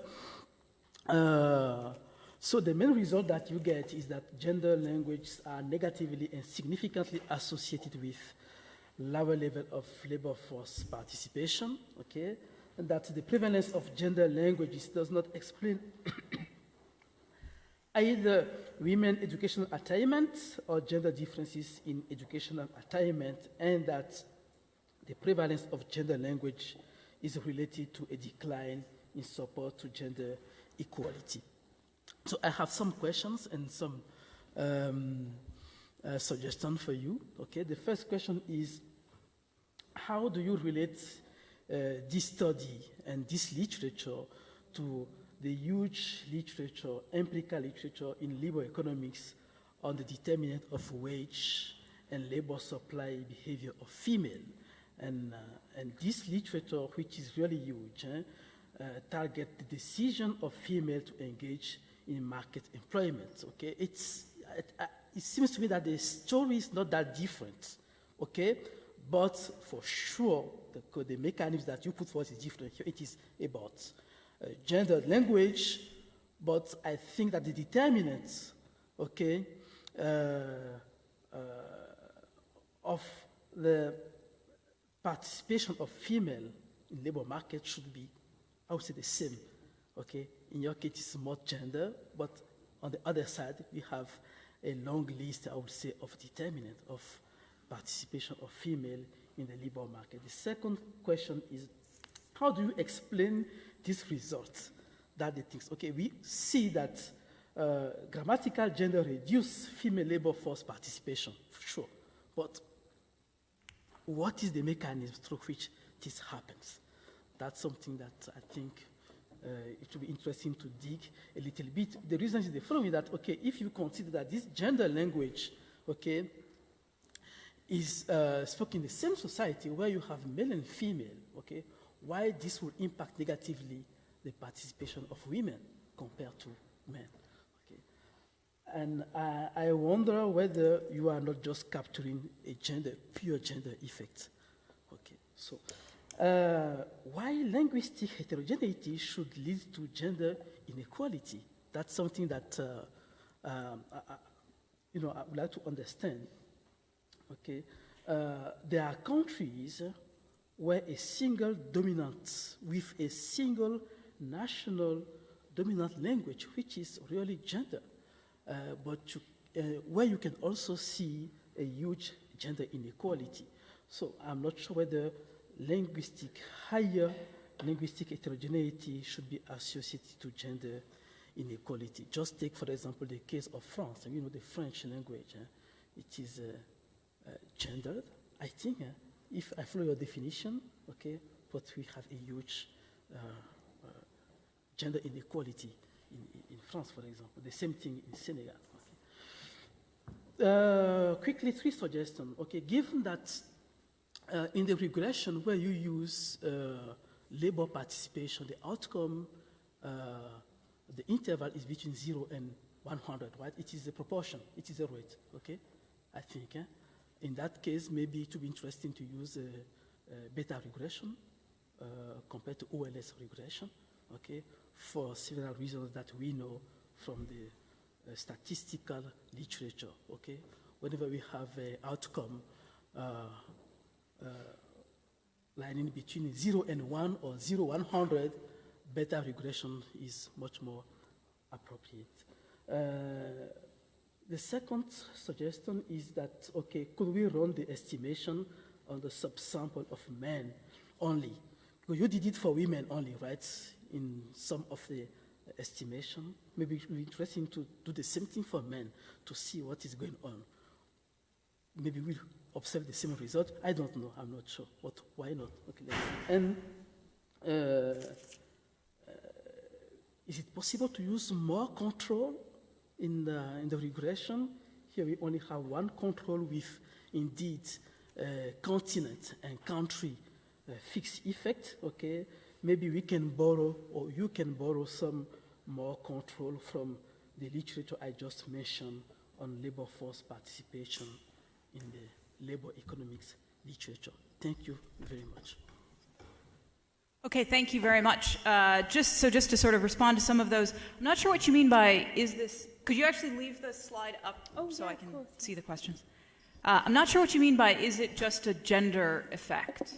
So the main result that you get is that gender languages are negatively and significantly associated with lower level of labor force participation, okay, and that the prevalence of gender languages does not explain either women educational attainment or gender differences in educational attainment, and that the prevalence of gender language is related to a decline in support to gender equality. So I have some questions and some suggestions for you. Okay, the first question is, how do you relate this study and this literature to the huge literature, empirical literature in labor economics on the determinant of wage and labor supply behavior of female. And this literature, which is really huge, target the decision of female to engage in market employment. Okay, it seems to me that the story is not that different. Okay, but for sure the mechanism that you put forth is different. It is about gendered language, but I think that the determinants, okay, of the participation of female in labor market should be, I would say, the same. Okay, in your case, it's more gender, but on the other side, we have a long list, I would say, of determinant of participation of female in the labor market. The second question is, how do you explain these results? That the things, okay, we see that grammatical gender reduce female labor force participation, for sure, but what is the mechanism through which this happens? That's something that I think it would be interesting to dig a little bit. The reason is the following, that, okay, if you consider that this gender language, okay, is spoken in the same society where you have male and female, okay, why this will impact negatively the participation of women compared to men. Okay. And I wonder whether you are not just capturing a pure gender effect. Okay, so why linguistic heterogeneity should lead to gender inequality? That's something that I would like to understand. Okay, there are countries where a single dominant with a single national dominant language, which is really gender, but where you can also see a huge gender inequality. So I'm not sure whether higher linguistic heterogeneity should be associated to gender inequality. Just take, for example, the case of France. You know, the French language, it is gendered, I think, if I follow your definition, okay, but we have a huge gender inequality in France, for example. The same thing in Senegal. Okay. Quickly, 3 suggestions. Okay, given that in the regression where you use labor participation, the outcome, the interval is between 0 and 100, right? It is a proportion. It is a rate, okay? I think. In that case, maybe it would be interesting to use beta regression compared to OLS regression, okay, for several reasons that we know from the statistical literature, okay? Whenever we have an outcome lying between 0 and 1 or 0, 100, beta regression is much more appropriate. The second suggestion is that, okay, could we run the estimation on the subsample of men only? Because you did it for women only, right, in some of the estimation. Maybe it would be interesting to do the same thing for men to see what is going on. Maybe we'll observe the same result. I don't know. I'm not sure. But why not? Okay, let's see. And is it possible to use more control in the regression? Here we only have one control with, indeed, continent and country fixed effect, okay? Maybe we can borrow, or you can borrow some more control from the literature I just mentioned on labor force participation in the labor economics literature. Thank you very much. Okay, thank you very much. Just to sort of respond to some of those, I'm not sure what you mean by, is this, could you actually leave the slide up so I can see the questions? I'm not sure what you mean by, is it just a gender effect?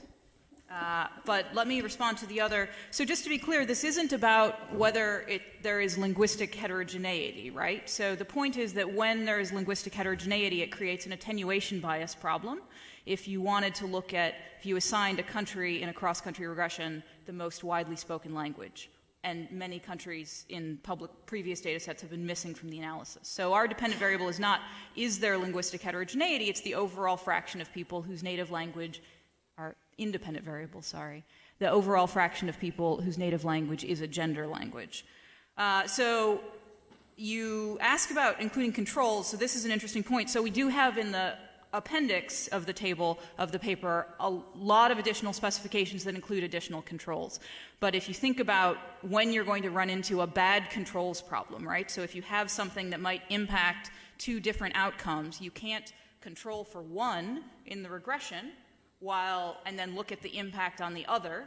But let me respond to the other. So just to be clear, this isn't about whether there is linguistic heterogeneity, right? So the point is that when there is linguistic heterogeneity, it creates an attenuation bias problem. If you wanted to look at, if you assigned a country in a cross-country regression the most widely spoken language, and many countries in previous data sets have been missing from the analysis. So our dependent variable is not, is there linguistic heterogeneity? It's the overall fraction of people whose native language are independent variable, sorry. The overall fraction of people whose native language is a gender language. So you ask about including controls, so this is an interesting point. So we do have in the appendix of the table of the paper a lot of additional specifications that include additional controls. But if you think about when you're going to run into a bad controls problem, right? So if you have something that might impact two different outcomes, you can't control for one in the regression and then look at the impact on the other,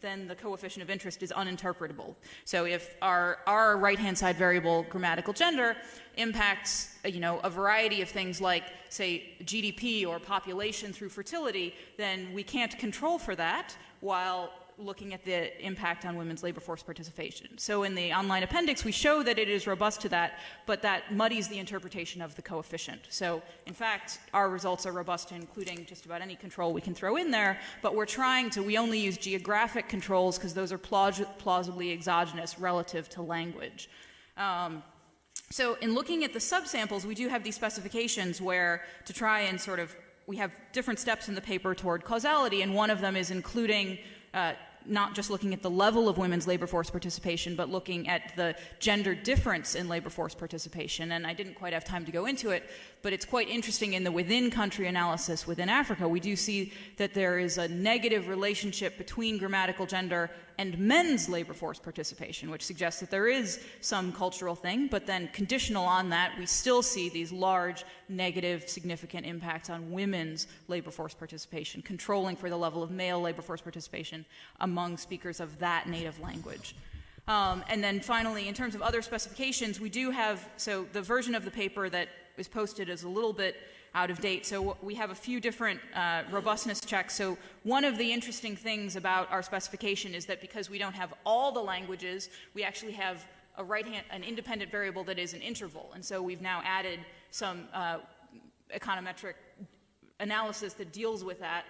then the coefficient of interest is uninterpretable. So if our right-hand side variable, grammatical gender, impacts a variety of things like, say, GDP or population through fertility, then we can't control for that while looking at the impact on women's labor force participation. So in the online appendix, we show that it is robust to that, but that muddies the interpretation of the coefficient. So in fact, our results are robust to including just about any control we can throw in there, but we only use geographic controls because those are plausibly exogenous relative to language. So in looking at the subsamples, we do have these specifications where to try and we have different steps in the paper toward causality, and one of them is including not just looking at the level of women's labor force participation, but looking at the gender difference in labor force participation. And I didn't quite have time to go into it, but it's quite interesting in the within-country analysis within Africa. We do see that there is a negative relationship between grammatical gender and men's labor force participation, which suggests that there is some cultural thing, but then conditional on that, we still see these large negative significant impacts on women's labor force participation, controlling for the level of male labor force participation among speakers of that native language. And then finally, in terms of other specifications, we do have, so the version of the paper that is posted is a little bit out of date. So we have a few different robustness checks. So one of the interesting things about our specification is that because we don't have all the languages, we actually have an independent variable that is an interval. And so we've now added some econometric analysis that deals with that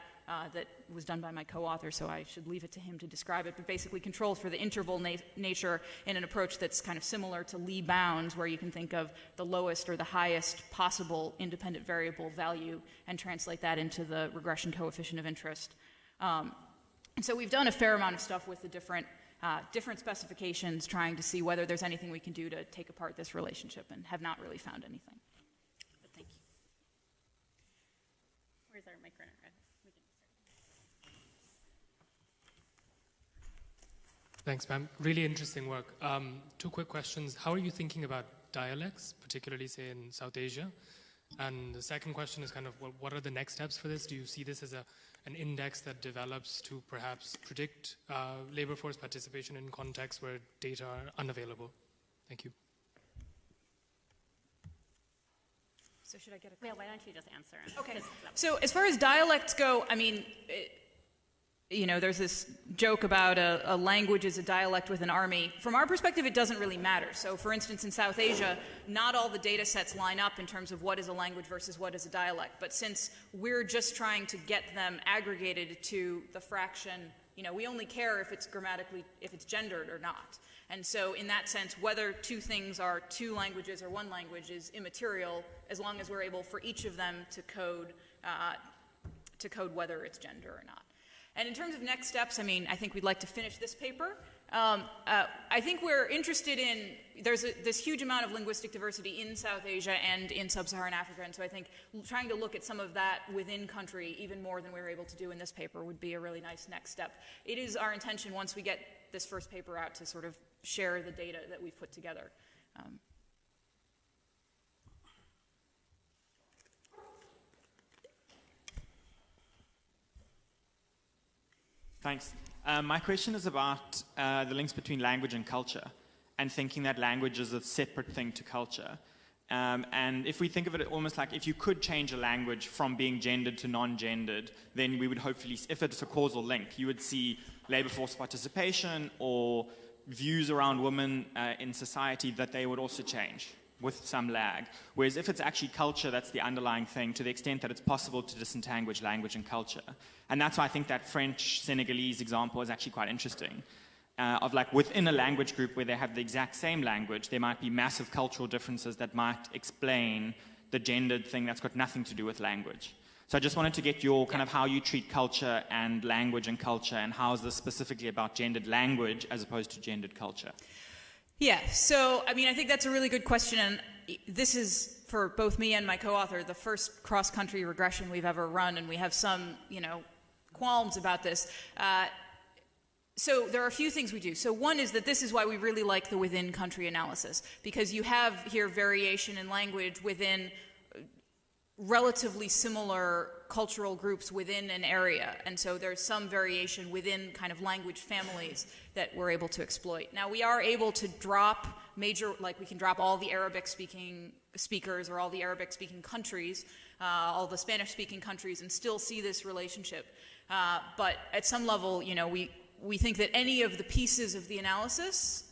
was done by my co-author, so I should leave it to him to describe it, but basically controls for the interval nature in an approach that's kind of similar to Lie bounds, where you can think of the lowest or the highest possible independent variable value and translate that into the regression coefficient of interest. And so we've done a fair amount of stuff with the different specifications, trying to see whether there's anything we can do to take apart this relationship, and have not really found anything. But thank you. Where's our mic runner? Thanks, Pam. Really interesting work. Two quick questions. How are you thinking about dialects, particularly, say, in South Asia? And the second question is kind of, what are the next steps for this? Do you see this as an index that develops to perhaps predict labor force participation in contexts where data are unavailable? Thank you. So should I get a... Yeah, why don't you just answer? Okay. So as far as dialects go, I mean... there's this joke about a language is a dialect with an army. From our perspective, it doesn't really matter. So, for instance, in South Asia, not all the data sets line up in terms of what is a language versus what is a dialect. But since we're just trying to get them aggregated to the fraction, we only care if it's gendered or not. And so, in that sense, whether two things are two languages or one language is immaterial, as long as we're able for each of them to code whether it's gender or not. And in terms of next steps, I think we'd like to finish this paper. I think we're interested in, there's this huge amount of linguistic diversity in South Asia and in sub-Saharan Africa, and so I think trying to look at some of that within country, even more than we were able to do in this paper, would be a really nice next step. It is our intention, once we get this first paper out, to sort of share the data that we've put together. Thanks. My question is about the links between language and culture, and thinking that language is a separate thing to culture. And if we think of it almost like if you could change a language from being gendered to non-gendered, then we would hopefully, if it's a causal link, you would see labor force participation or views around women in society, that they would also change with some lag. Whereas if it's actually culture that's the underlying thing, to the extent that it's possible to disentangle language and culture. And that's why I think that French-Senegalese example is actually quite interesting. Of like within a language group where they have the exact same language, there might be massive cultural differences that might explain the gendered thing that's got nothing to do with language. So I just wanted to get your kind of how you treat culture and language and culture, and how is this specifically about gendered language as opposed to gendered culture? Yeah, so, I mean, I think that's a really good question, and this is, for both me and my co-author, the first cross-country regression we've ever run, and we have some, qualms about this. So there are a few things we do. So one is that this is why we really like the within-country analysis, because you have here variation in language within relatively similar cultural groups within an area, and so there's some variation within kind of language families that we're able to exploit. Now we are able to drop major, like we can drop all the Arabic-speaking speakers or all the Arabic-speaking countries, all the Spanish-speaking countries, and still see this relationship. But at some level, we think that any of the pieces of the analysis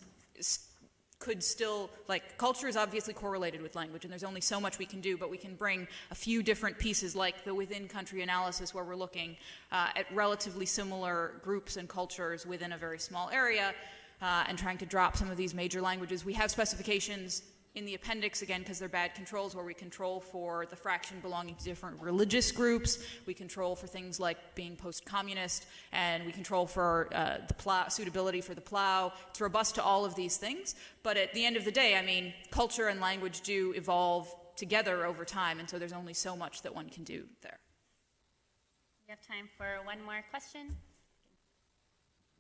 could still, like, culture is obviously correlated with language, and there's only so much we can do, but we can bring a few different pieces, like the within-country analysis, where we're looking at relatively similar groups and cultures within a very small area, and trying to drop some of these major languages. We have specifications in the appendix, again, because they're bad controls, where we control for the fraction belonging to different religious groups, we control for things like being post-communist, and we control for the plow, suitability for the plow. It's robust to all of these things, but at the end of the day, I mean, culture and language do evolve together over time, and so there's only so much that one can do there. We have time for one more question.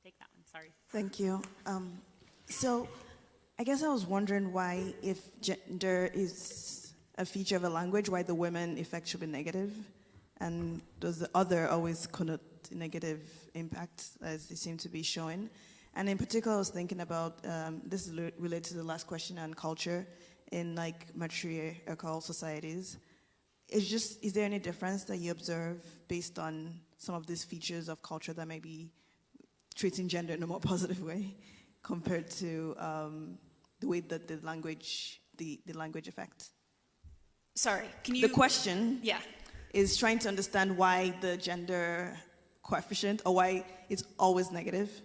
Take that one, sorry. Thank you. So I guess I was wondering why, if gender is a feature of a language, why the women effect should be negative, and does the other always connote negative impact, as they seem to be showing? And in particular, I was thinking about, this is related to the last question on culture in like matriarchal societies. Is there any difference that you observe based on some of these features of culture that may be treating gender in a more positive way compared to the way that the language affects? Sorry, can you... The question yeah. is trying to understand why the gender coefficient, or why it's always negative,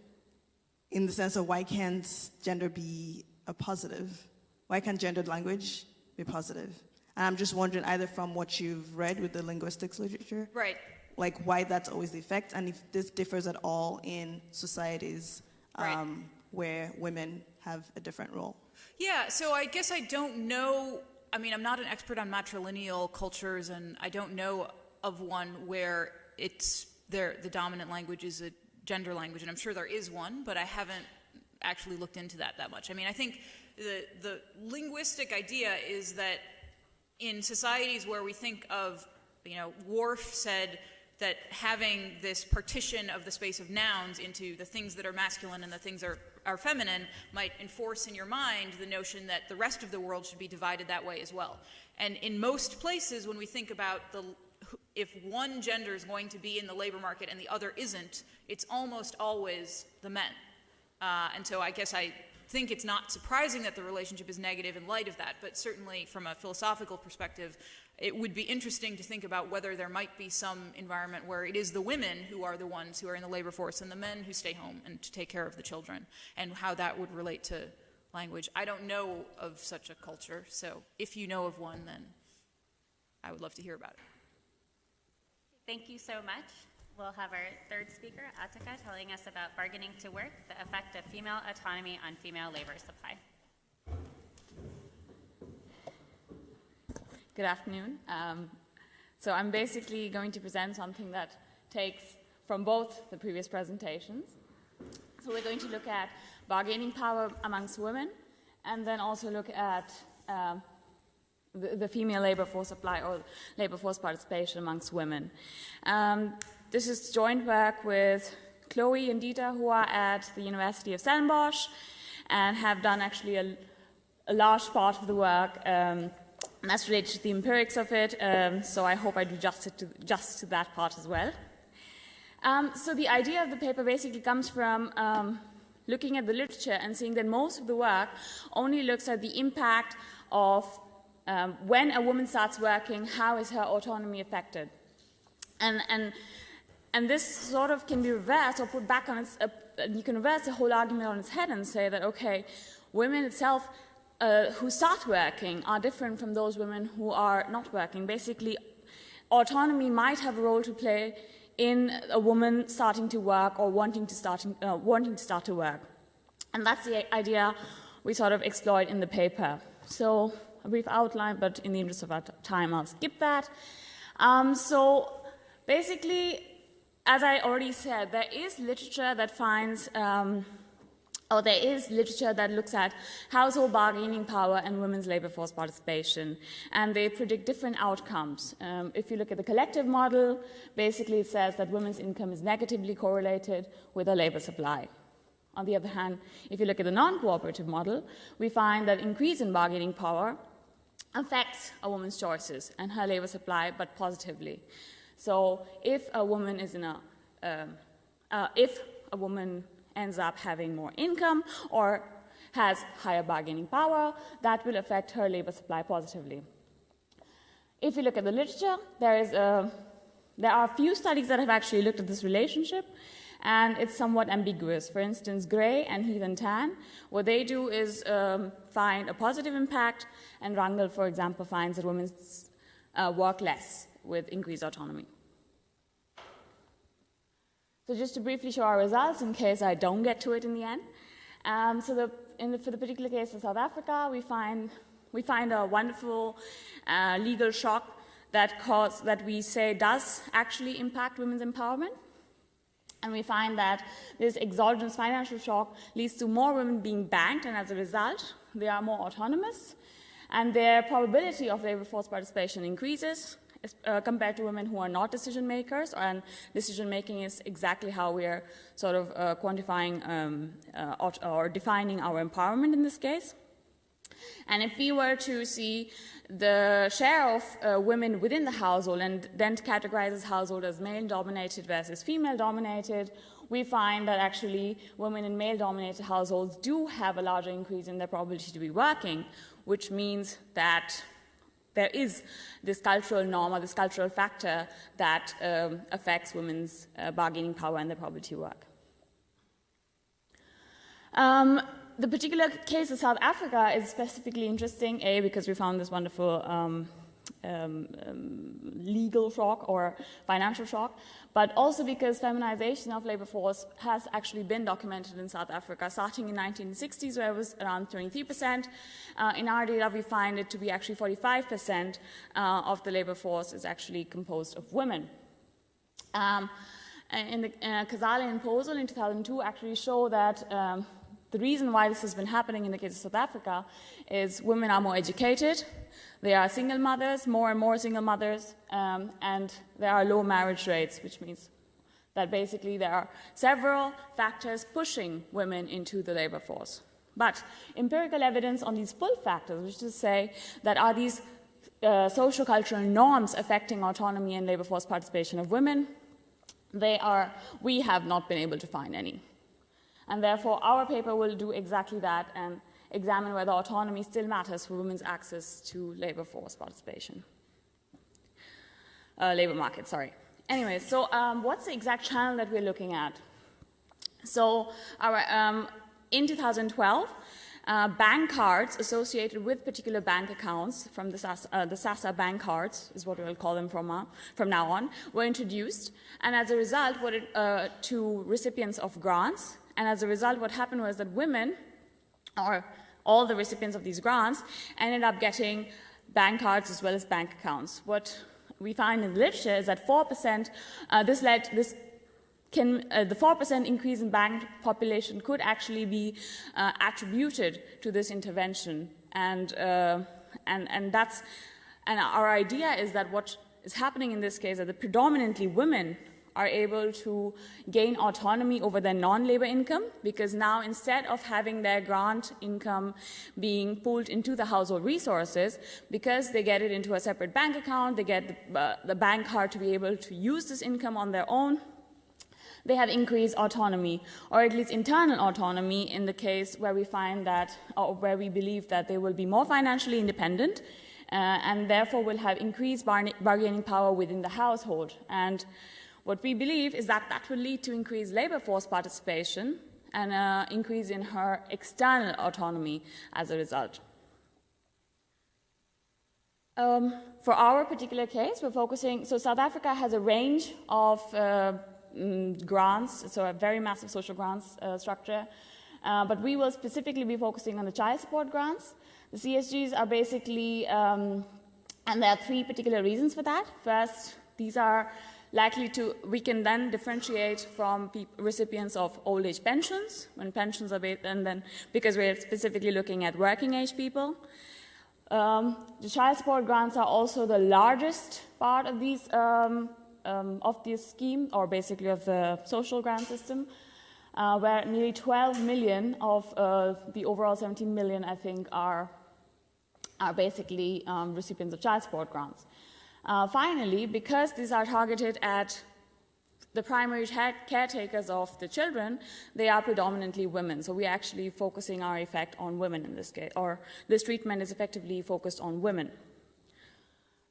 in the sense of why can't gender be a positive? Why can't gendered language be positive? And I'm just wondering, either from what you've read with the linguistics literature, right, like why that's always the effect, and if this differs at all in societies right, where women have a different role. Yeah, so I guess I don't know, I mean, I'm not an expert on matrilineal cultures, and I don't know of one where the dominant language is a gender language, and I'm sure there is one, but I haven't actually looked into that much. I mean, I think the linguistic idea is that in societies where we think of, Worf said that having this partition of the space of nouns into the things that are masculine and the things that are feminine might enforce in your mind the notion that the rest of the world should be divided that way as well. And in most places, when we think about if one gender is going to be in the labor market and the other isn't, it's almost always the men. And so I guess I think it's not surprising that the relationship is negative in light of that, but certainly from a philosophical perspective, it would be interesting to think about whether there might be some environment where it is the women who are the ones who are in the labor force and the men who stay home and to take care of the children, and how that would relate to language. I don't know of such a culture, so if you know of one, then I would love to hear about it. Thank you so much. We'll have our third speaker, Atika, telling us about bargaining to work, the effect of female autonomy on female labor supply. Good afternoon. So I'm basically going to present something that takes from both the previous presentations. So we're going to look at bargaining power amongst women, and then also look at the female labor force supply or labor force participation amongst women. This is joint work with Chloe and Dieter, who are at the University of Stellenbosch and have done actually a large part of the work. And that's related to the empirics of it, so I hope I do justice to that part as well. So the idea of the paper basically comes from looking at the literature and seeing that most of the work only looks at the impact of when a woman starts working, how is her autonomy affected. And this sort of can be reversed or put back on its, you can reverse the whole argument on its head and say that, okay, women itself who start working are different from those women who are not working. Basically, autonomy might have a role to play in a woman starting to work or wanting to start to work. And that's the idea we sort of exploit in the paper. So a brief outline, but in the interest of our time, I'll skip that. So basically, as I already said, there is literature that finds, or there is literature that looks at household bargaining power and women's labor force participation, and they predict different outcomes. If you look at the collective model, basically it says that women's income is negatively correlated with a labor supply. On the other hand, if you look at the non-cooperative model, we find that increase in bargaining power affects a woman's choices and her labor supply, but positively. So if a woman is in if a woman ends up having more income or has higher bargaining power, that will affect her labor supply positively. If you look at the literature, there are a few studies that have actually looked at this relationship, and it's somewhat ambiguous. For instance, Gray and Heath and Tan, what they do is find a positive impact, and Rangel, for example, finds that women work less with increased autonomy. So just to briefly show our results, in case I don't get to it in the end. For the particular case of South Africa, we find a wonderful legal shock that we say does actually impact women's empowerment. And we find that this exogenous financial shock leads to more women being banked, and as a result, they are more autonomous, and their probability of labor force participation increases compared to women who are not decision makers, and decision making is exactly how we are sort of quantifying or defining our empowerment in this case. And if we were to see the share of women within the household and then categorize this household as male-dominated versus female-dominated, we find that actually women in male-dominated households do have a larger increase in their probability to be working, which means that there is this cultural norm or this cultural factor that affects women's bargaining power and their probability to work. The particular case of South Africa is specifically interesting, because we found this wonderful legal shock or financial shock, but also because feminization of labor force has actually been documented in South Africa, starting in 1960s, where it was around 23%. In our data, we find it to be actually 45% of the labor force is actually composed of women. In the Kazale and Posel in 2002 actually show that the reason why this has been happening in the case of South Africa is women are more educated, they are single mothers, more and more single mothers, and there are low marriage rates, which means that basically there are several factors pushing women into the labor force. But empirical evidence on these pull factors, which is to say that are these socio-cultural norms affecting autonomy and labor force participation of women, we have not been able to find any. And therefore, our paper will do exactly that and examine whether autonomy still matters for women's access to labor force participation. Labor market, sorry. Anyway, so what's the exact channel that we're looking at? So in 2012, bank cards associated with particular bank accounts from the SASA bank cards, is what we will call them from now on, were introduced. And as a result, to recipients of grants, and as a result, what happened was that women, or all the recipients of these grants, ended up getting bank cards as well as bank accounts. What we find in the literature is that 4%, the 4% increase in bank population could actually be attributed to this intervention, and our idea is that what is happening in this case is that predominantly women are able to gain autonomy over their non-labor income, because now instead of having their grant income being pulled into the household resources, because they get it into a separate bank account, they get the bank card to be able to use this income on their own, they have increased autonomy, or at least internal autonomy, in the case where we find that, or where we believe that they will be more financially independent, and therefore will have increased bargaining power within the household. And what we believe is that that will lead to increased labor force participation and an increase in her external autonomy as a result. For our particular case, we're focusing, so South Africa has a range of grants, so a very massive social grants structure, but we will specifically be focusing on the child support grants. The CSGs are basically, and there are three particular reasons for that. First, these are likely to, we can then differentiate from recipients of old age pensions, when pensions are based, and then because we're specifically looking at working age people. The child support grants are also the largest part of these of this scheme, or basically of the social grant system, where nearly 12 million of the overall 17 million, I think, are basically recipients of child support grants. Finally, because these are targeted at the primary caretakers of the children, they are predominantly women. So we're actually focusing our effect on women in this case, or this treatment is effectively focused on women.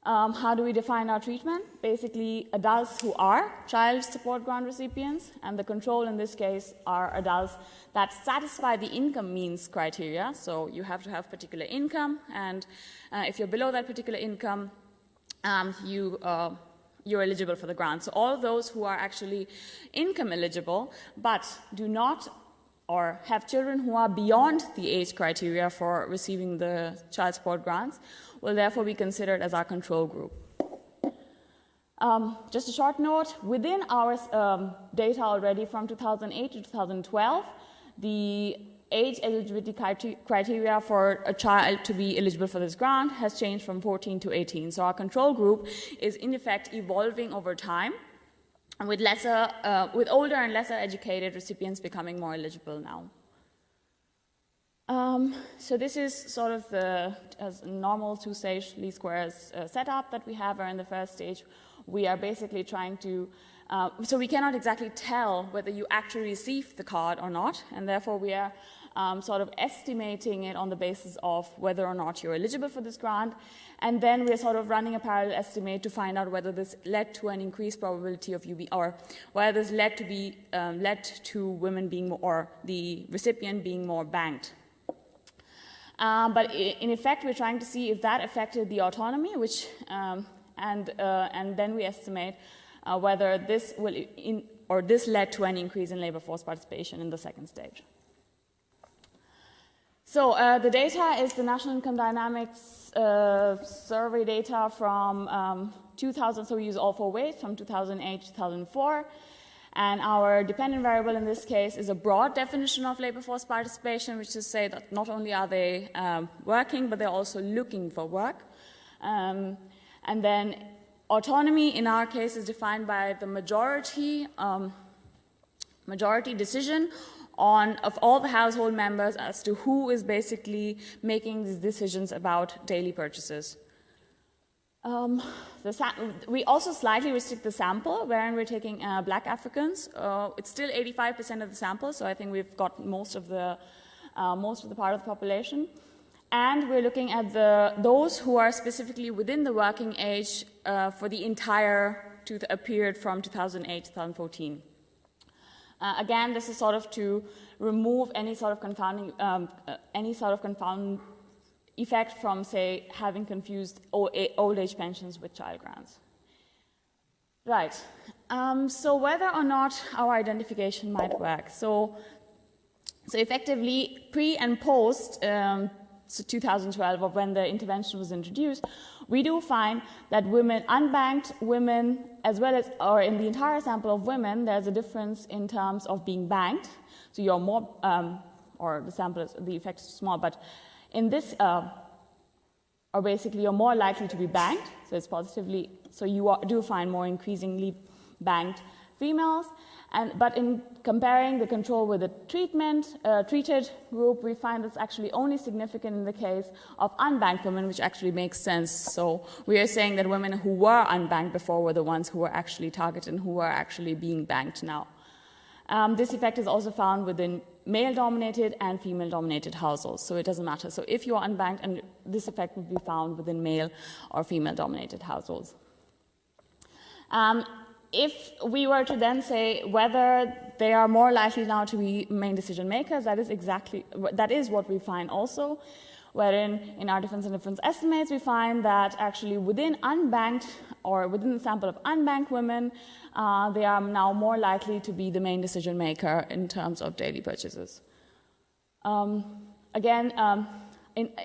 How do we define our treatment? Basically, adults who are child support grant recipients, and the control in this case are adults that satisfy the income means criteria. So you have to have particular income, and if you're below that particular income, you're eligible for the grant. So all those who are actually income eligible but do not or have children who are beyond the age criteria for receiving the child support grants will therefore be considered as our control group. Just a short note, within our data already from 2008 to 2012, the age eligibility criteria for a child to be eligible for this grant has changed from 14 to 18. So our control group is in effect evolving over time, with with older and lesser educated recipients becoming more eligible now. So this is sort of the normal two-stage least squares setup that we have. Where in the first stage, we are basically trying to so we cannot exactly tell whether you actually received the card or not, and therefore we are sort of estimating it on the basis of whether or not you're eligible for this grant, and then we're sort of running a parallel estimate to find out whether this led to an increased probability of UB, or whether this led to women being more, or the recipient being more banked. But in effect, we're trying to see if that affected the autonomy, which and then we estimate whether this will this led to an increase in labor force participation in the second stage. So the data is the National Income Dynamics survey data from 2000, so we use all four weights, from 2008 to 2004. And our dependent variable in this case is a broad definition of labor force participation, which is to say that not only are they working, but they're also looking for work. And then autonomy in our case is defined by the majority decision of all the household members as to who is basically making these decisions about daily purchases. We also slightly restrict the sample, wherein we're taking Black Africans. It's still 85% of the sample, so I think we've got most of the part of the population. And we're looking at those who are specifically within the working age for the entire period from 2008 to 2014. Again, this is sort of to remove any sort of confounding effect from, say, having confused old age pensions with child grants. Right. So whether or not our identification might work. So effectively, pre and post 2012, of when the intervention was introduced, we do find that women, unbanked women, as well as, or in the entire sample of women, there's a difference in terms of being banked. So you're more, or the sample is, the effect is small, but in this, or basically you're more likely to be banked, so it's positively, so you do find more increasingly banked females. But in comparing the control with the treated group, we find it's actually only significant in the case of unbanked women, which actually makes sense. So we are saying that women who were unbanked before were the ones who were actually targeted and who are actually being banked now. This effect is also found within male-dominated and female-dominated households, so it doesn't matter. So if you are unbanked, and this effect would be found within male or female-dominated households. If we were to then say whether they are more likely now to be main decision makers, that is what we find also, wherein in our difference in difference estimates we find that actually within unbanked, or within the sample of unbanked women, they are now more likely to be the main decision maker in terms of daily purchases.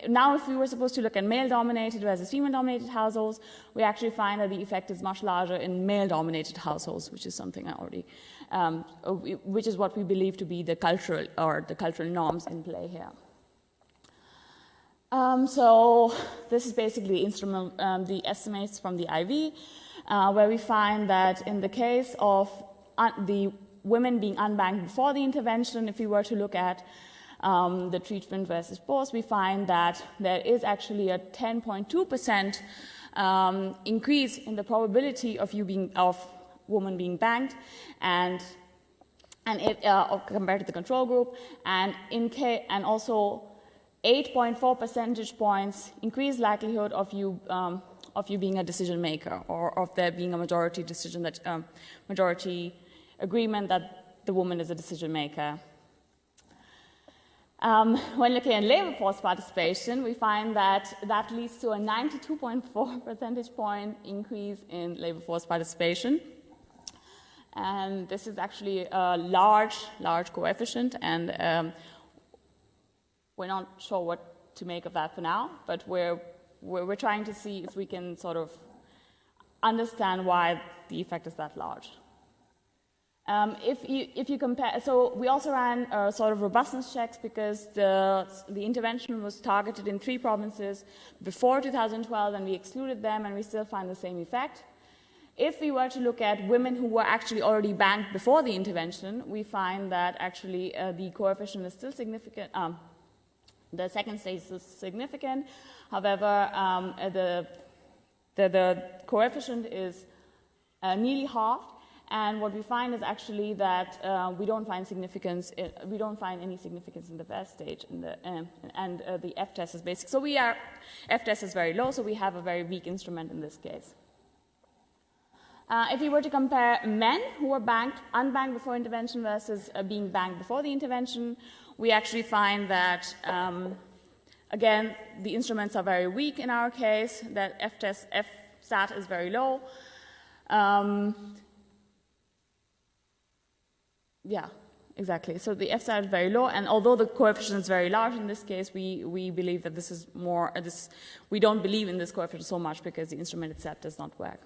Now if we were supposed to look at male-dominated versus female-dominated households, we actually find that the effect is much larger in male-dominated households, which is something I already, which is what we believe to be the cultural norms in play here. So this is basically the estimates from the IV, where we find that in the case of the women being unbanked before the intervention, if we were to look at the treatment versus post, we find that there is actually a 10.2% increase in the probability of women being banked, and compared to the control group, and also 8.4 percentage points increased likelihood of you being a decision maker, or of there being a majority decision majority agreement that the woman is a decision maker. When looking at labor force participation, we find that that leads to a 92.4 percentage point increase in labor force participation. And this is actually a large coefficient, and we're not sure what to make of that for now, but we're trying to see if we can sort of understand why the effect is that large. If you compare, so we also ran sort of robustness checks, because the intervention was targeted in 3 provinces before 2012, and we excluded them, and we still find the same effect. If we were to look at women who were actually already banked before the intervention, we find that actually the coefficient is still significant. The second stage is significant. However, the coefficient is nearly halved. And what we find is actually that we don't find significance. We don't find any significance in the first stage, and the F-test is basic. So F-test is very low. So we have a very weak instrument in this case. If we were to compare men who were unbanked before intervention versus being banked before the intervention, we actually find that again the instruments are very weak in our case. That F-stat is very low. Yeah, exactly. So the F-stat is very low, and although the coefficient is very large in this case, we believe that this is more. We don't believe in this coefficient so much because the instrument itself does not work.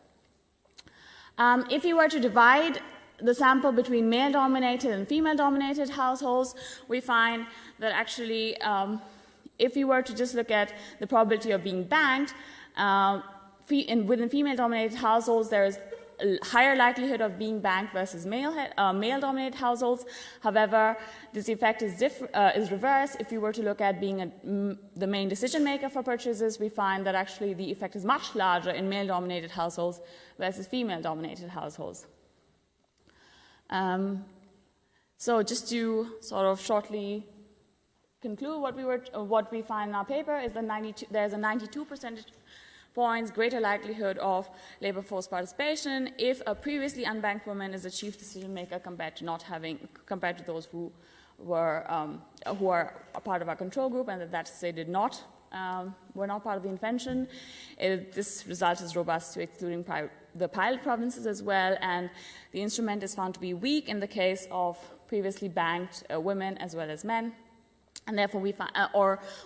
If you were to divide the sample between male-dominated and female-dominated households, we find that actually, if you were to just look at the probability of being banked, within female-dominated households, there is a higher likelihood of being banked versus male-dominated households. However, this effect is reversed. If you were to look at being the main decision maker for purchases, we find that actually the effect is much larger in male-dominated households versus female-dominated households. So just to sort of shortly conclude, what we find in our paper is that there's a 92 percentage points greater likelihood of labor force participation if a previously unbanked woman is a chief decision maker compared to those who are a part of our control group, and that they were not part of the intervention. This result is robust to excluding the pilot provinces as well, and the instrument is found to be weak in the case of previously banked women as well as men. And therefore,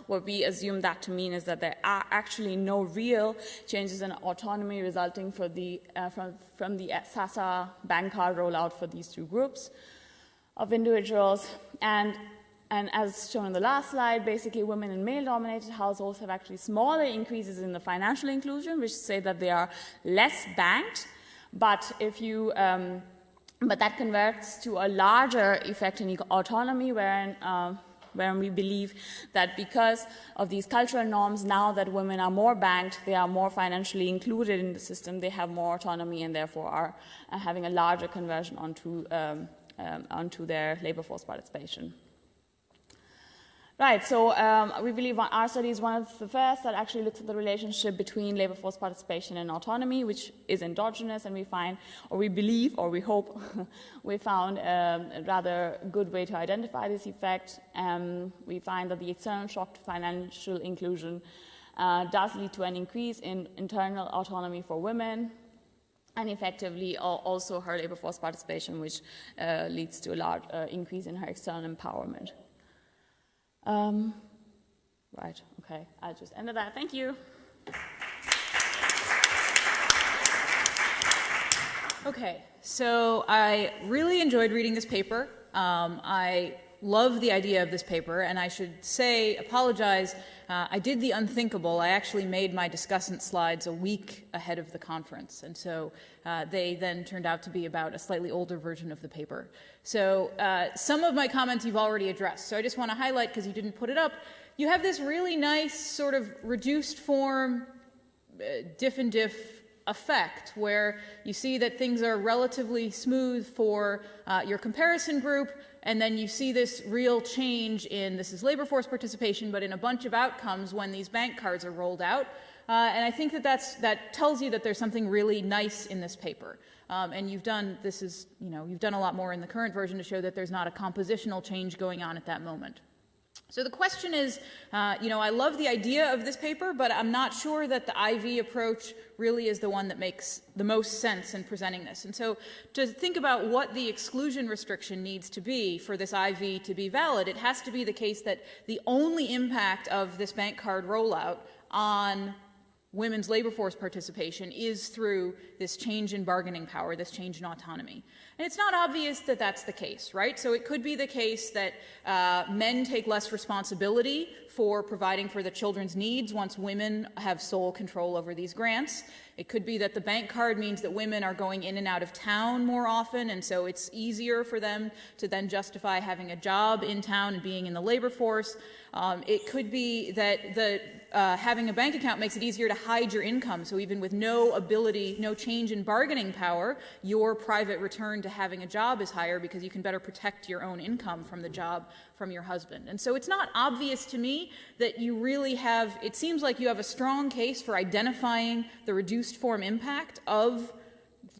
what we assume that to mean is that there are actually no real changes in autonomy resulting from the SASA bank card rollout for these 2 groups of individuals. And as shown in the last slide, basically women in male-dominated households have actually smaller increases in the financial inclusion, which say that they are less banked. But but that converts to a larger effect in autonomy, wherein we believe that because of these cultural norms, now that women are more banked, they are more financially included in the system, they have more autonomy, and therefore are having a larger conversion onto their labor force participation. Right, so we believe our study is one of the first that actually looks at the relationship between labor force participation and autonomy, which is endogenous, and we find, or we believe, or we hope, we found a rather good way to identify this effect. We find that the external shock to financial inclusion does lead to an increase in internal autonomy for women, and effectively also her labor force participation, which leads to a large increase in her external empowerment. Right, okay, I just ended that. Thank you. Okay, so I really enjoyed reading this paper. I love the idea of this paper, and I should apologize, I did the unthinkable. I actually made my discussant slides a week ahead of the conference, and so they then turned out to be about a slightly older version of the paper. So some of my comments you've already addressed, so I just want to highlight, because you didn't put it up, you have this really nice sort of reduced form diff and diff effect, where you see that things are relatively smooth for your comparison group, and then you see this real change in, this is labor force participation, but in a bunch of outcomes when these bank cards are rolled out. And I think that tells you that there's something really nice in this paper. And you've done a lot more in the current version to show that there's not a compositional change going on at that moment. So the question is, I love the idea of this paper, but I'm not sure that the IV approach really is the one that makes the most sense in presenting this. And so to think about what the exclusion restriction needs to be for this IV to be valid, it has to be the case that the only impact of this bank card rollout on women's labor force participation is through this change in bargaining power, this change in autonomy. And it's not obvious that that's the case, right? So it could be the case that men take less responsibility for providing for the children's needs once women have sole control over these grants. It could be that the bank card means that women are going in and out of town more often, and so it's easier for them to then justify having a job in town and being in the labor force. It could be that having a bank account makes it easier to hide your income, so even with no change in bargaining power, your private return to having a job is higher because you can better protect your own income from the job from your husband. And so it's not obvious to me that you really have, it seems like you have a strong case for identifying the reduced form impact of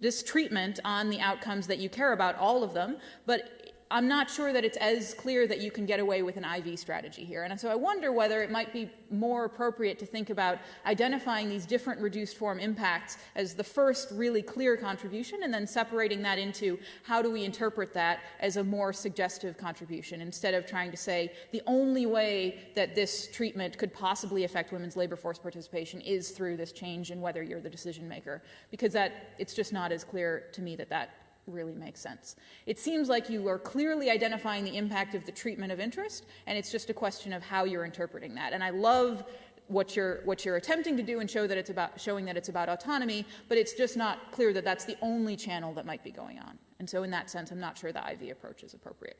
this treatment on the outcomes that you care about, all of them, but I'm not sure that it's as clear that you can get away with an IV strategy here. And so I wonder whether it might be more appropriate to think about identifying these different reduced form impacts as the first really clear contribution, and then separating that into how do we interpret that as a more suggestive contribution, instead of trying to say the only way that this treatment could possibly affect women's labor force participation is through this change in whether you're the decision maker, because it's just not as clear to me that really makes sense. It seems like you are clearly identifying the impact of the treatment of interest, and it's just a question of how you're interpreting that. And I love what you're attempting to do and showing that it's about autonomy, but it's just not clear that that's the only channel that might be going on. And so in that sense, I'm not sure the IV approach is appropriate.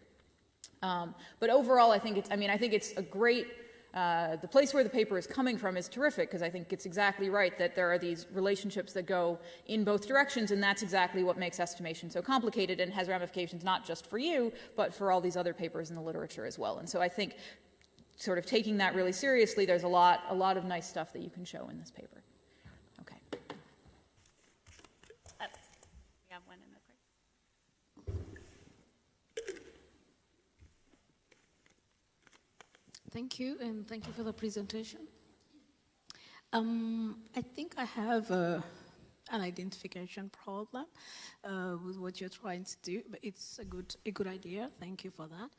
But overall, I think it's a great. The place where the paper is coming from is terrific, because I think it's exactly right that there are these relationships that go in both directions, and that's exactly what makes estimation so complicated and has ramifications not just for you, but for all these other papers in the literature as well. And so I think sort of taking that really seriously, there's a lot of nice stuff that you can show in this paper. Okay. We have one in the corner. Thank you, and thank you for the presentation. I think I have an identification problem with what you're trying to do, but it's a good idea. Thank you for that.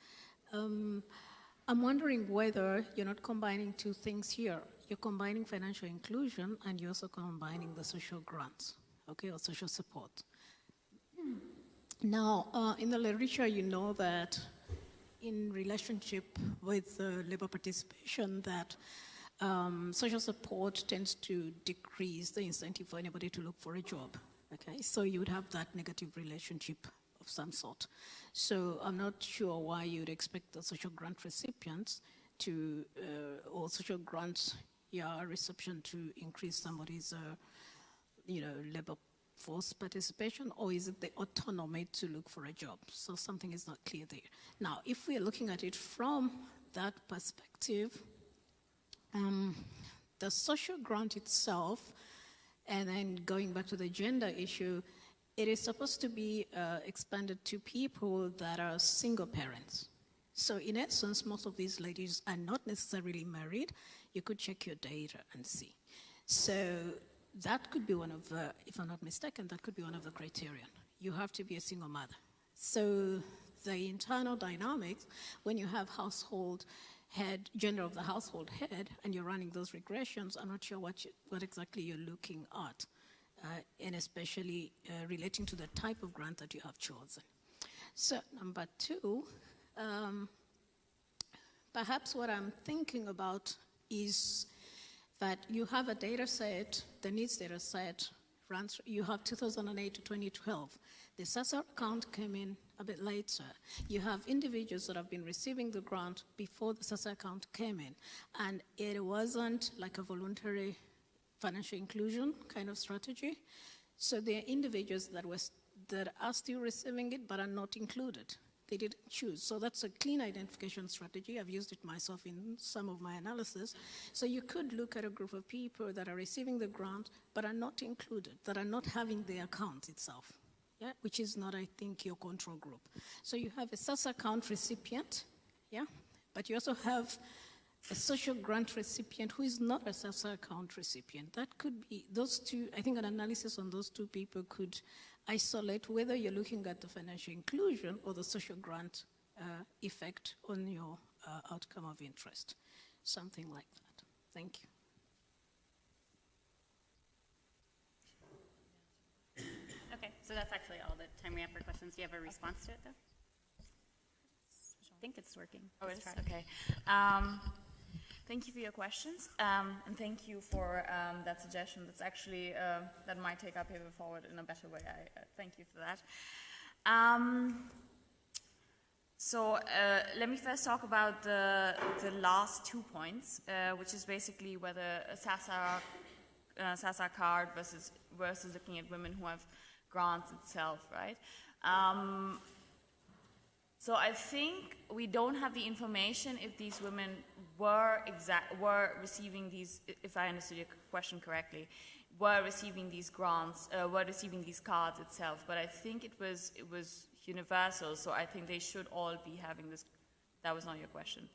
I'm wondering whether you're not combining two things here. You're combining financial inclusion, and you're also combining the social grants, okay, or social support. Now, in the literature, you know that in relationship with labor participation, that social support tends to decrease the incentive for anybody to look for a job. Okay, so you would have that negative relationship of some sort. So I'm not sure why you'd expect the social grant recipients to, or social grants, reception to increase somebody's, labor force participation, or is it the autonomy to look for a job? So something is not clear there. Now, if we're looking at it from that perspective, the social grant itself, and then going back to the gender issue, it is supposed to be expanded to people that are single parents. So in essence, most of these ladies are not necessarily married. You could check your data and see. So that could be one of the, if I'm not mistaken, that could be one of the criteria. You have to be a single mother. So the internal dynamics, when you have household head, gender of the household head, and you're running those regressions, I'm not sure what exactly you're looking at, and especially relating to the type of grant that you have chosen. So number two, perhaps what I'm thinking about is that you have a data set, the needs data set, runs, you have 2008 to 2012. The SASA account came in a bit later. You have individuals that have been receiving the grant before the SASA account came in, and it wasn't like a voluntary financial inclusion kind of strategy. So there are individuals that are still receiving it but are not included. They didn't choose. So that's a clean identification strategy. I've used it myself in some of my analysis. So you could look at a group of people that are receiving the grant but are not included, that are not having the account itself, yeah, which is not, I think, your control group. So you have a SASA account recipient, yeah, but you also have a social grant recipient who is not a SASA account recipient. That could be, those two, I think an analysis on those two people could isolate whether you're looking at the financial inclusion or the social grant effect on your outcome of interest. Something like that. Thank you. Okay, so that's actually all the time we have for questions. Do you have a response to it, though? I think it's working. Oh, it is? Okay. Thank you for your questions, and thank you for that suggestion. That's actually, that might take our paper forward in a better way. I thank you for that. So let me first talk about the last 2 points, which is basically whether a SASA card versus looking at women who have grants itself, right? So I think we don't have the information if these women were receiving these, if I understood your question correctly, were receiving these grants, were receiving these cards itself. But I think it was universal, so I think they should all be having this. That was not your question.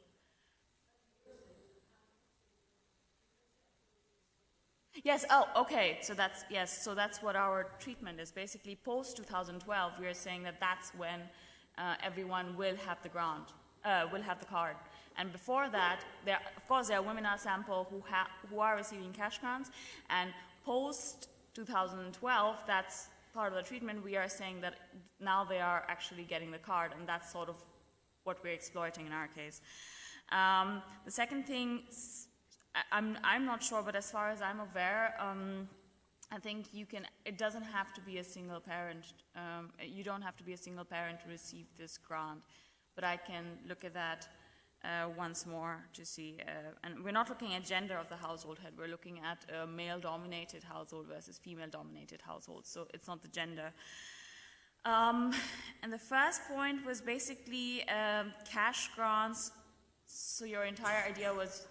Yes, oh, okay, so that's, yes, so that's what our treatment is. Basically, post-2012, we are saying that that's when everyone will have the grant, will have the card. And before that, of course, there are women in our sample who are receiving cash grants, and post-2012, that's part of the treatment. We are saying that now they are actually getting the card, and that's sort of what we're exploiting in our case. The second thing, I'm not sure, but as far as I'm aware, I think it doesn't have to be a single parent. You don't have to be a single parent to receive this grant, but I can look at that once more to see. And we're not looking at gender of the household head. We're looking at a male-dominated household versus female-dominated household. So it's not the gender. And the first point was basically cash grants. So your entire idea was,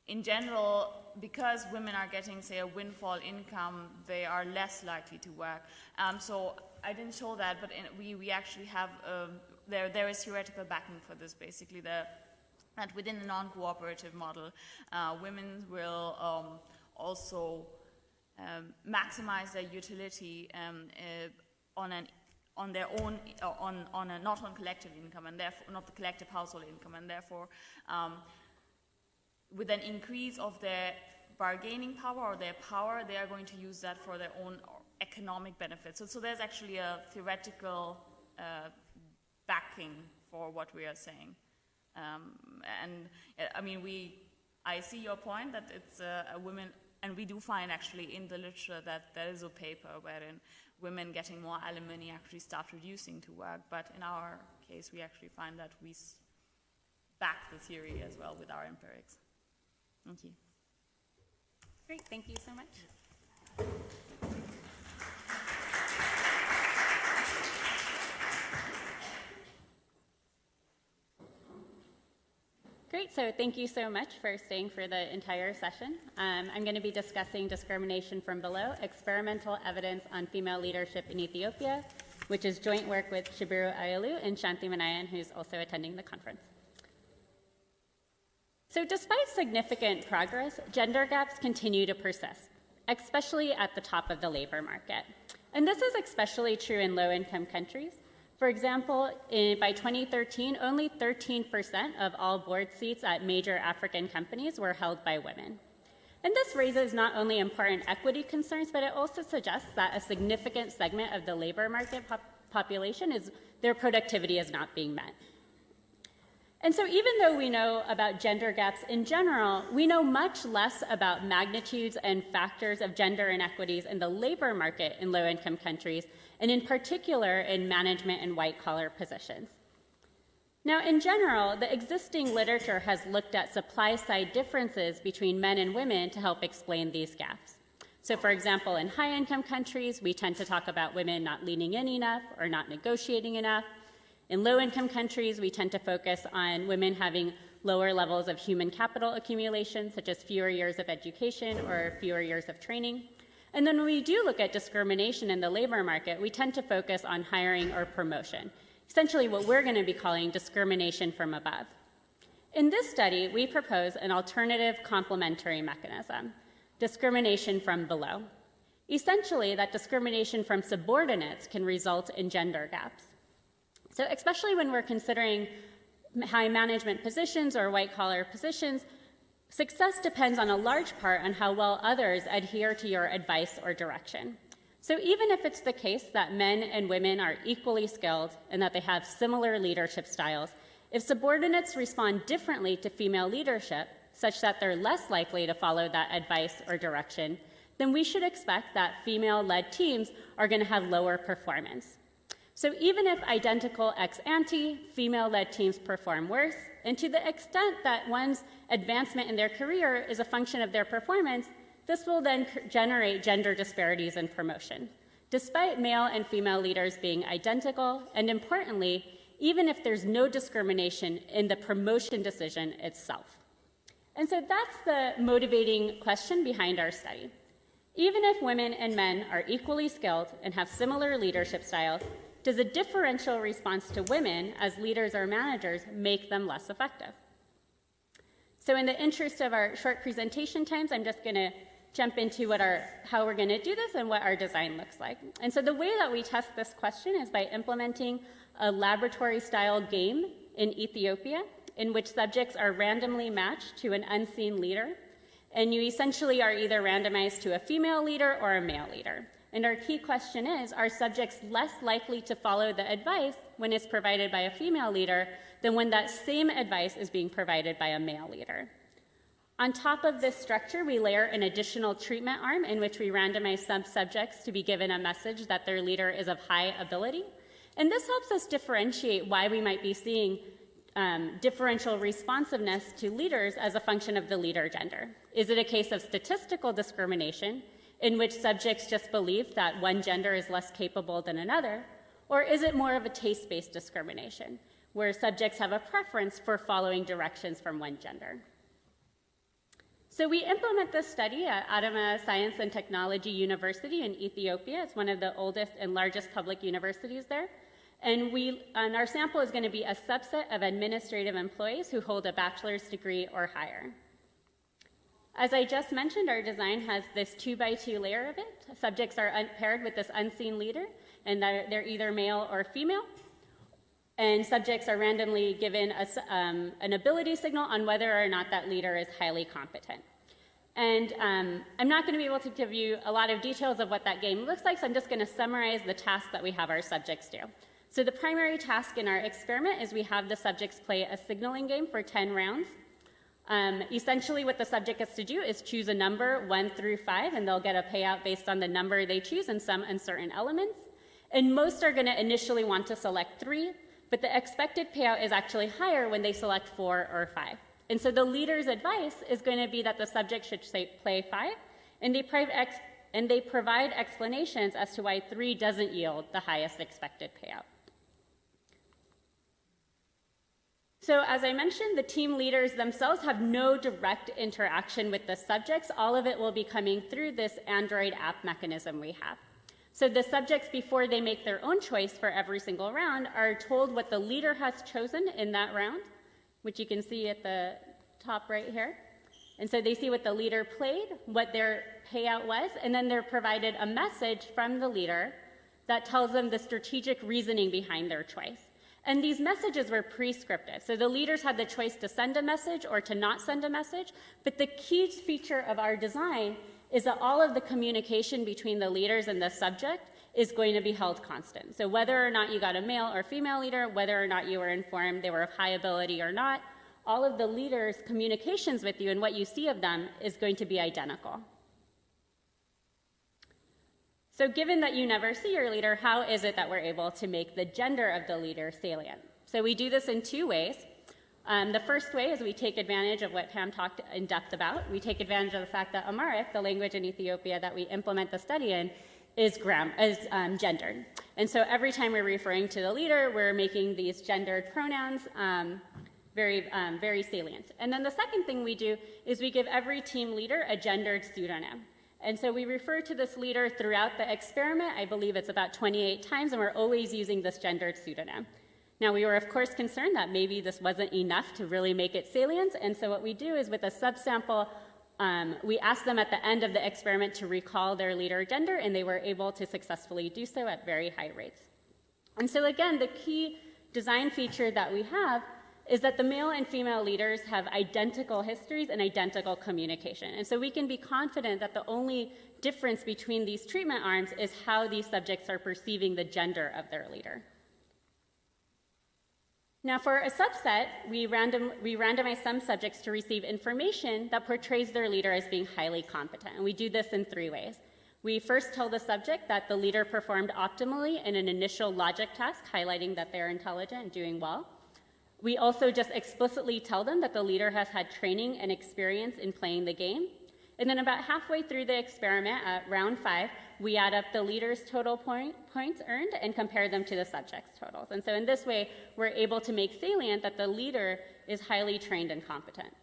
in general, because women are getting, say, a windfall income, they are less likely to work. So I didn't show that, but we actually have, there is theoretical backing for this, basically, that within the non-cooperative model, women will also maximize their utility on their own, not on collective income, and therefore not the collective household income, and therefore with an increase of their bargaining power or their power, they are going to use that for their own economic benefits. So there's actually a theoretical backing for what we are saying. And I mean, I see your point that it's a women, and we do find actually in the literature that there is a paper wherein women getting more alimony actually start reducing to work. But in our case, we actually find that we back the theory as well with our empirics. Thank you. Great, thank you so much. Great, so thank you so much for staying for the entire session. I'm going to be discussing discrimination from below, experimental evidence on female leadership in Ethiopia, which is joint work with Shibiru Ayolu and Shanti Manayan, who's also attending the conference. So despite significant progress, gender gaps continue to persist, especially at the top of the labor market. And this is especially true in low-income countries. For example, by 2013, only 13% of all board seats at major African companies were held by women. And this raises not only important equity concerns, but it also suggests that a significant segment of the labor market population their productivity is not being met. And so even though we know about gender gaps in general, we know much less about magnitudes and factors of gender inequities in the labor market in low-income countries, and in particular in management and white-collar positions. Now, in general, the existing literature has looked at supply-side differences between men and women to help explain these gaps. So, for example, in high-income countries, we tend to talk about women not leaning in enough or not negotiating enough. In low-income countries, we tend to focus on women having lower levels of human capital accumulation, such as fewer years of education or fewer years of training. And then when we do look at discrimination in the labor market, we tend to focus on hiring or promotion, essentially what we're going to be calling discrimination from above. In this study, we propose an alternative complementary mechanism, discrimination from below. Essentially, that discrimination from subordinates can result in gender gaps. So especially when we're considering high management positions or white-collar positions, success depends on a large part on how well others adhere to your advice or direction. So even if it's the case that men and women are equally skilled and that they have similar leadership styles, if subordinates respond differently to female leadership, such that they're less likely to follow that advice or direction, then we should expect that female-led teams are going to have lower performance. So even if identical ex ante, female-led teams perform worse, and to the extent that one's advancement in their career is a function of their performance, this will then generate gender disparities in promotion, despite male and female leaders being identical, and importantly, even if there's no discrimination in the promotion decision itself. And so that's the motivating question behind our study. Even if women and men are equally skilled and have similar leadership styles, does a differential response to women as leaders or managers make them less effective? So in the interest of our short presentation times, I'm just going to jump into how we're going to do this and what our design looks like. And so the way that we test this question is by implementing a laboratory-style game in Ethiopia in which subjects are randomly matched to an unseen leader. And you essentially are either randomized to a female leader or a male leader. And our key question is, are subjects less likely to follow the advice when it's provided by a female leader than when that same advice is being provided by a male leader? On top of this structure, we layer an additional treatment arm in which we randomize some subjects to be given a message that their leader is of high ability. And this helps us differentiate why we might be seeing differential responsiveness to leaders as a function of the leader gender. Is it a case of statistical discrimination, in which subjects just believe that one gender is less capable than another? Or is it more of a taste-based discrimination, where subjects have a preference for following directions from one gender? So we implement this study at Adama Science and Technology University in Ethiopia. It's one of the oldest and largest public universities there. And our sample is going to be a subset of administrative employees who hold a bachelor's degree or higher. As I just mentioned, our design has this 2x2 layer of it. Subjects are paired with this unseen leader, and they're either male or female. And subjects are randomly given an ability signal on whether or not that leader is highly competent. And I'm not going to be able to give you a lot of details of what that game looks like, so I'm just going to summarize the tasks that we have our subjects do. So the primary task in our experiment is we have the subjects play a signaling game for 10 rounds. Essentially what the subject has to do is choose a number 1 through 5, and they'll get a payout based on the number they choose and some uncertain elements. And most are going to initially want to select 3, but the expected payout is actually higher when they select 4 or 5. And so the leader's advice is going to be that the subject should play 5, and they provide explanations as to why 3 doesn't yield the highest expected payout. So as I mentioned, the team leaders themselves have no direct interaction with the subjects. All of it will be coming through this Android app mechanism we have. So the subjects, before they make their own choice for every single round, are told what the leader has chosen in that round, which you can see at the top right here. And so they see what the leader played, what their payout was, and then they're provided a message from the leader that tells them the strategic reasoning behind their choice. And these messages were prescriptive. So the leaders had the choice to send a message or to not send a message. But the key feature of our design is that all of the communication between the leaders and the subject is going to be held constant. So whether or not you got a male or female leader, whether or not you were informed they were of high ability or not, all of the leaders' communications with you and what you see of them is going to be identical. So given that you never see your leader, how is it that we're able to make the gender of the leader salient? So we do this in two ways. The first way is we take advantage of what Pam talked in depth about. We take advantage of the fact that Amharic, the language in Ethiopia that we implement the study in, is gendered. And so every time we're referring to the leader, we're making these gendered pronouns very salient. And then the second thing we do is we give every team leader a gendered pseudonym. And so we refer to this leader throughout the experiment. I believe it's about 28 times, and we're always using this gendered pseudonym. Now, we were, of course, concerned that maybe this wasn't enough to really make it salient, and so what we do is with a subsample, we ask them at the end of the experiment to recall their leader gender, and they were able to successfully do so at very high rates. And so again, the key design feature that we have is that the male and female leaders have identical histories and identical communication. And so we can be confident that the only difference between these treatment arms is how these subjects are perceiving the gender of their leader. Now, for a subset, we randomize some subjects to receive information that portrays their leader as being highly competent. And we do this in three ways. We first tell the subject that the leader performed optimally in an initial logic task, highlighting that they're intelligent and doing well. We also just explicitly tell them that the leader has had training and experience in playing the game. And then about halfway through the experiment, at round 5, we add up the leader's total points earned and compare them to the subject's totals. And so in this way, we're able to make salient that the leader is highly trained and competent.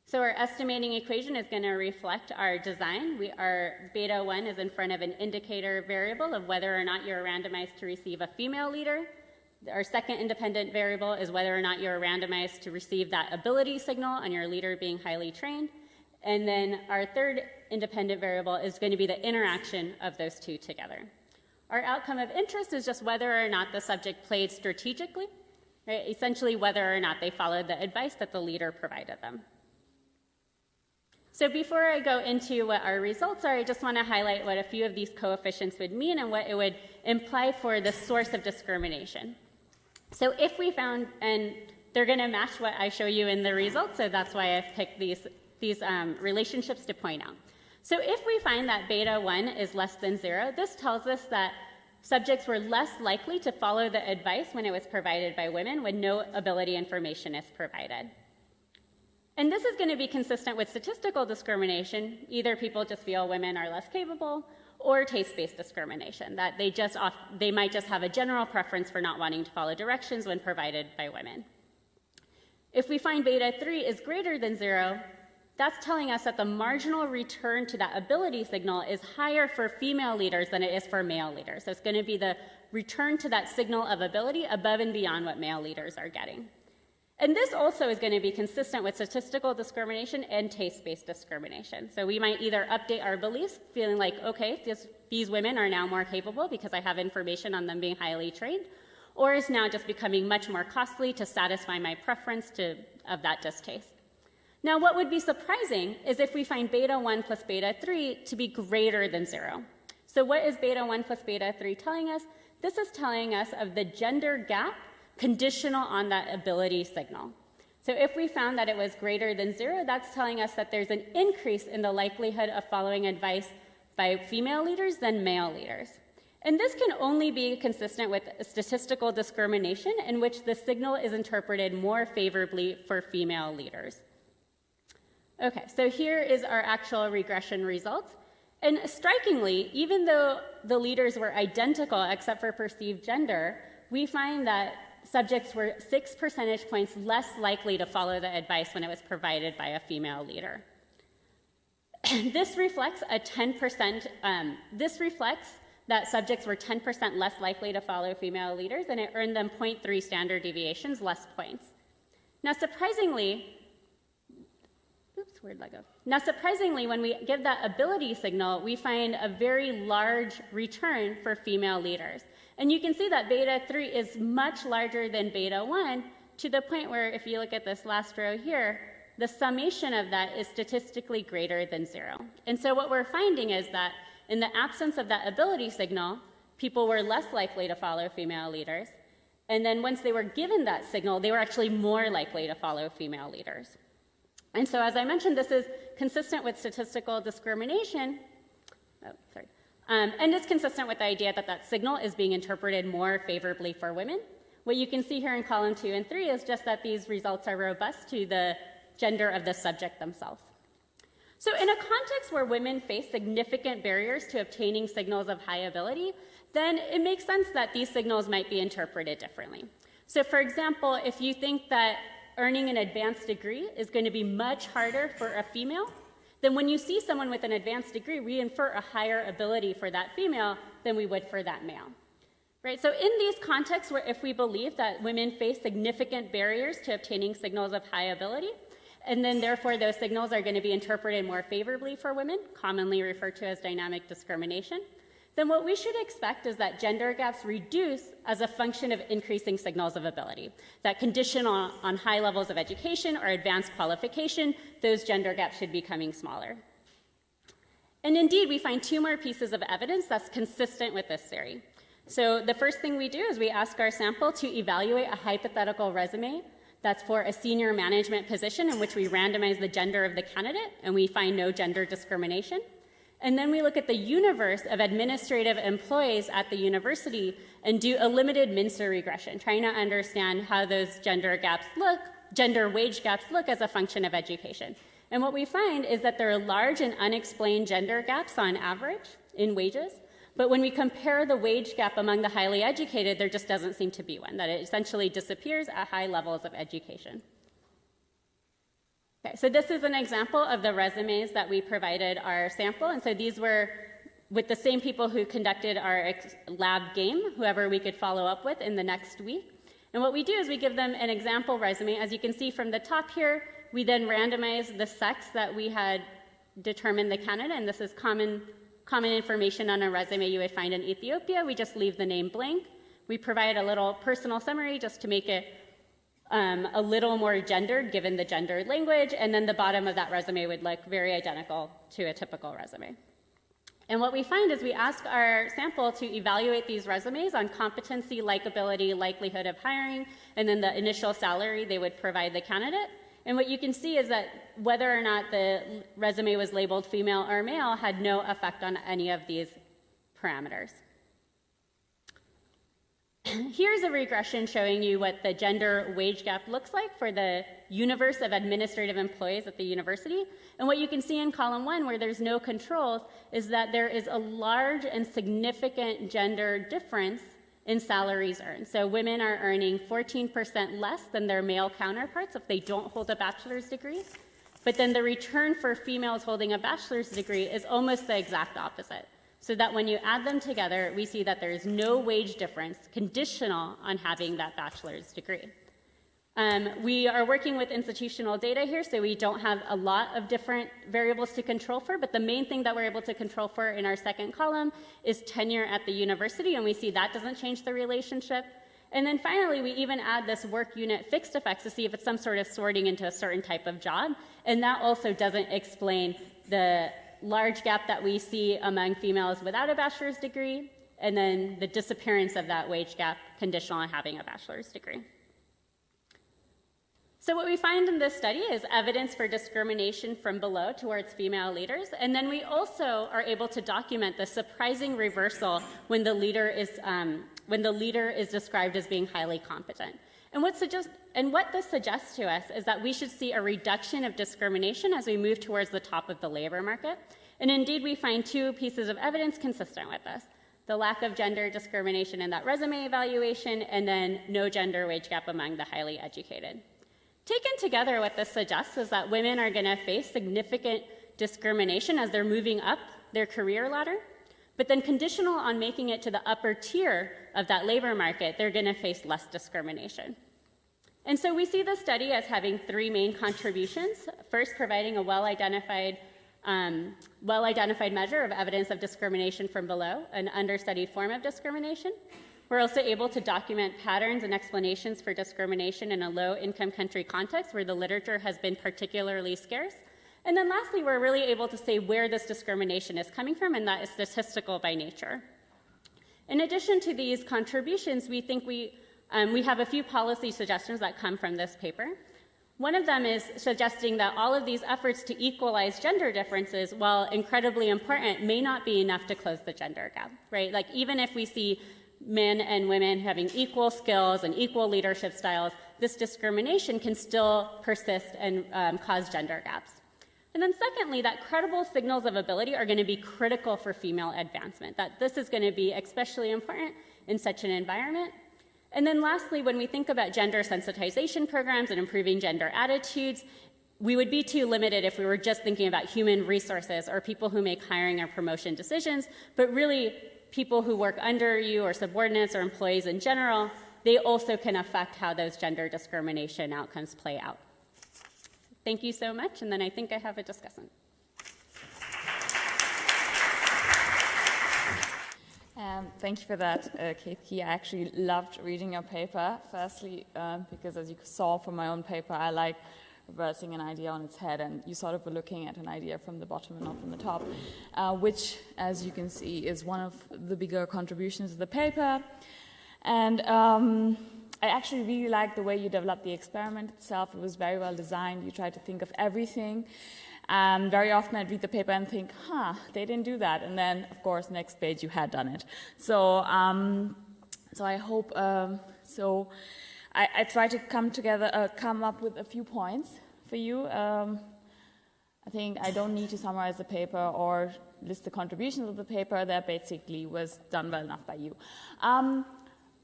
So our estimating equation is going to reflect our design. Our beta 1 is in front of an indicator variable of whether or not you're randomized to receive a female leader. Our second independent variable is whether or not you're randomized to receive that ability signal on your leader being highly trained. And then our third independent variable is going to be the interaction of those two together. Our outcome of interest is just whether or not the subject played strategically, right? Essentially whether or not they followed the advice that the leader provided them. So before I go into what our results are, I just want to highlight what a few of these coefficients would mean and what it would imply for the source of discrimination. So if we found, and they're going to match what I show you in the results, so that's why I've picked these relationships to point out. So if we find that beta 1 is less than 0, this tells us that subjects were less likely to follow the advice when it was provided by women when no ability information is provided. And this is going to be consistent with statistical discrimination. Either people just feel women are less capable, or taste-based discrimination, that they might just have a general preference for not wanting to follow directions when provided by women. If we find beta 3 is greater than 0, that's telling us that the marginal return to that ability signal is higher for female leaders than it is for male leaders. So it's going to be the return to that signal of ability above and beyond what male leaders are getting. And this also is going to be consistent with statistical discrimination and taste-based discrimination. So we might either update our beliefs, feeling like, okay, these women are now more capable because I have information on them being highly trained, or is now just becoming much more costly to satisfy my preference of that distaste. Now, what would be surprising is if we find beta 1 plus beta 3 to be greater than 0. So what is beta 1 plus beta 3 telling us? This is telling us of the gender gap conditional on that ability signal. So if we found that it was greater than 0, that's telling us that there's an increase in the likelihood of following advice by female leaders than male leaders. And this can only be consistent with statistical discrimination in which the signal is interpreted more favorably for female leaders. Okay, so here is our actual regression results. And strikingly, even though the leaders were identical except for perceived gender, we find that subjects were 6 percentage points less likely to follow the advice when it was provided by a female leader. This reflects that subjects were 10% less likely to follow female leaders, and it earned them 0.3 standard deviations less points. Now, surprisingly, where'd that go? Now, surprisingly, when we give that ability signal, we find a very large return for female leaders. And you can see that beta 3 is much larger than beta 1, to the point where, if you look at this last row here, the summation of that is statistically greater than 0. And so what we're finding is that in the absence of that ability signal, people were less likely to follow female leaders. And then once they were given that signal, they were actually more likely to follow female leaders. And so, as I mentioned, this is consistent with statistical discrimination. And it's consistent with the idea that that signal is being interpreted more favorably for women. What you can see here in column 2 and 3 is just that these results are robust to the gender of the subject themselves. So in a context where women face significant barriers to obtaining signals of high ability, then it makes sense that these signals might be interpreted differently. So for example, if you think that earning an advanced degree is going to be much harder for a female, then when you see someone with an advanced degree, we infer a higher ability for that female than we would for that male. Right? So in these contexts where if we believe that women face significant barriers to obtaining signals of high ability, and then therefore those signals are going to be interpreted more favorably for women, commonly referred to as dynamic discrimination, then what we should expect is that gender gaps reduce as a function of increasing signals of ability. That condition on high levels of education or advanced qualification, those gender gaps should be becoming smaller. And indeed, we find 2 more pieces of evidence that's consistent with this theory. So the first thing we do is we ask our sample to evaluate a hypothetical resume that's for a senior management position in which we randomize the gender of the candidate, and we find no gender discrimination. And then we look at the universe of administrative employees at the university and do a limited Mincer regression, trying to understand how those gender wage gaps look as a function of education. And what we find is that there are large and unexplained gender gaps on average in wages, but when we compare the wage gap among the highly educated, there just doesn't seem to be one, that it essentially disappears at high levels of education. Okay, so this is an example of the resumes that we provided our sample, and so these were with the same people who conducted our lab game, whoever we could follow up with in the next week. And what we do is we give them an example resume. As you can see from the top here, we then randomize the sex that we had determined the candidate, and this is common information on a resume you would find in Ethiopia. We just leave the name blank. We provide a little personal summary just to make it a little more gendered given the gendered language, and then the bottom of that resume would look very identical to a typical resume. And what we find is we ask our sample to evaluate these resumes on competency, likability, likelihood of hiring, and then the initial salary they would provide the candidate. And what you can see is that whether or not the resume was labeled female or male had no effect on any of these parameters. Here's a regression showing you what the gender wage gap looks like for the universe of administrative employees at the university. And what you can see in column 1, where there's no controls, is that there is a large and significant gender difference in salaries earned. So women are earning 14% less than their male counterparts if they don't hold a bachelor's degree. But then the return for females holding a bachelor's degree is almost the exact opposite. So that when you add them together, we see that there is no wage difference conditional on having that bachelor's degree. We are working with institutional data here, so we don't have a lot of different variables to control for, but the main thing that we're able to control for in our second column is tenure at the university, and we see that doesn't change the relationship. And then finally, we even add this work unit fixed effects to see if it's some sort of sorting into a certain type of job, and that also doesn't explain the large gap that we see among females without a bachelor's degree, and then the disappearance of that wage gap conditional on having a bachelor's degree. So what we find in this study is evidence for discrimination from below towards female leaders, and then we also are able to document the surprising reversal when the leader is described as being highly competent. And what this suggests to us is that we should see a reduction of discrimination as we move towards the top of the labor market. And indeed, we find 2 pieces of evidence consistent with this: the lack of gender discrimination in that resume evaluation, and then no gender wage gap among the highly educated. Taken together, what this suggests is that women are going to face significant discrimination as they're moving up their career ladder, but then conditional on making it to the upper tier of that labor market, they're going to face less discrimination. And so we see this study as having three main contributions. First, providing a well-identified measure of evidence of discrimination from below, an understudied form of discrimination. We're also able to document patterns and explanations for discrimination in a low-income country context where the literature has been particularly scarce. And then lastly, we're really able to say where this discrimination is coming from, and that is statistical by nature. In addition to these contributions, we think we have a few policy suggestions that come from this paper. One of them is suggesting that all of these efforts to equalize gender differences, while incredibly important, may not be enough to close the gender gap, right? Like even if we see men and women having equal skills and equal leadership styles, this discrimination can still persist and cause gender gaps. And then secondly, that credible signals of ability are going to be critical for female advancement, that this is going to be especially important in such an environment. And then lastly, when we think about gender sensitization programs and improving gender attitudes, we would be too limited if we were just thinking about human resources or people who make hiring or promotion decisions, but really people who work under you or subordinates or employees in general, they also can affect how those gender discrimination outcomes play out. Thank you so much, and then I think I have a discussant. Thank you for that, Ketki. I actually loved reading your paper, firstly, because as you saw from my own paper, I like reversing an idea on its head, and you sort of were looking at an idea from the bottom and not from the top, which, as you can see, is one of the bigger contributions of the paper. And I actually really liked the way you developed the experiment itself. It was very well designed. You tried to think of everything. Very often I'd read the paper and think, they didn't do that. And then, of course, next page you had done it. So I hope, I try to come up with a few points for you. I think I don't need to summarize the paper or list the contributions of the paper. That basically was done well enough by you.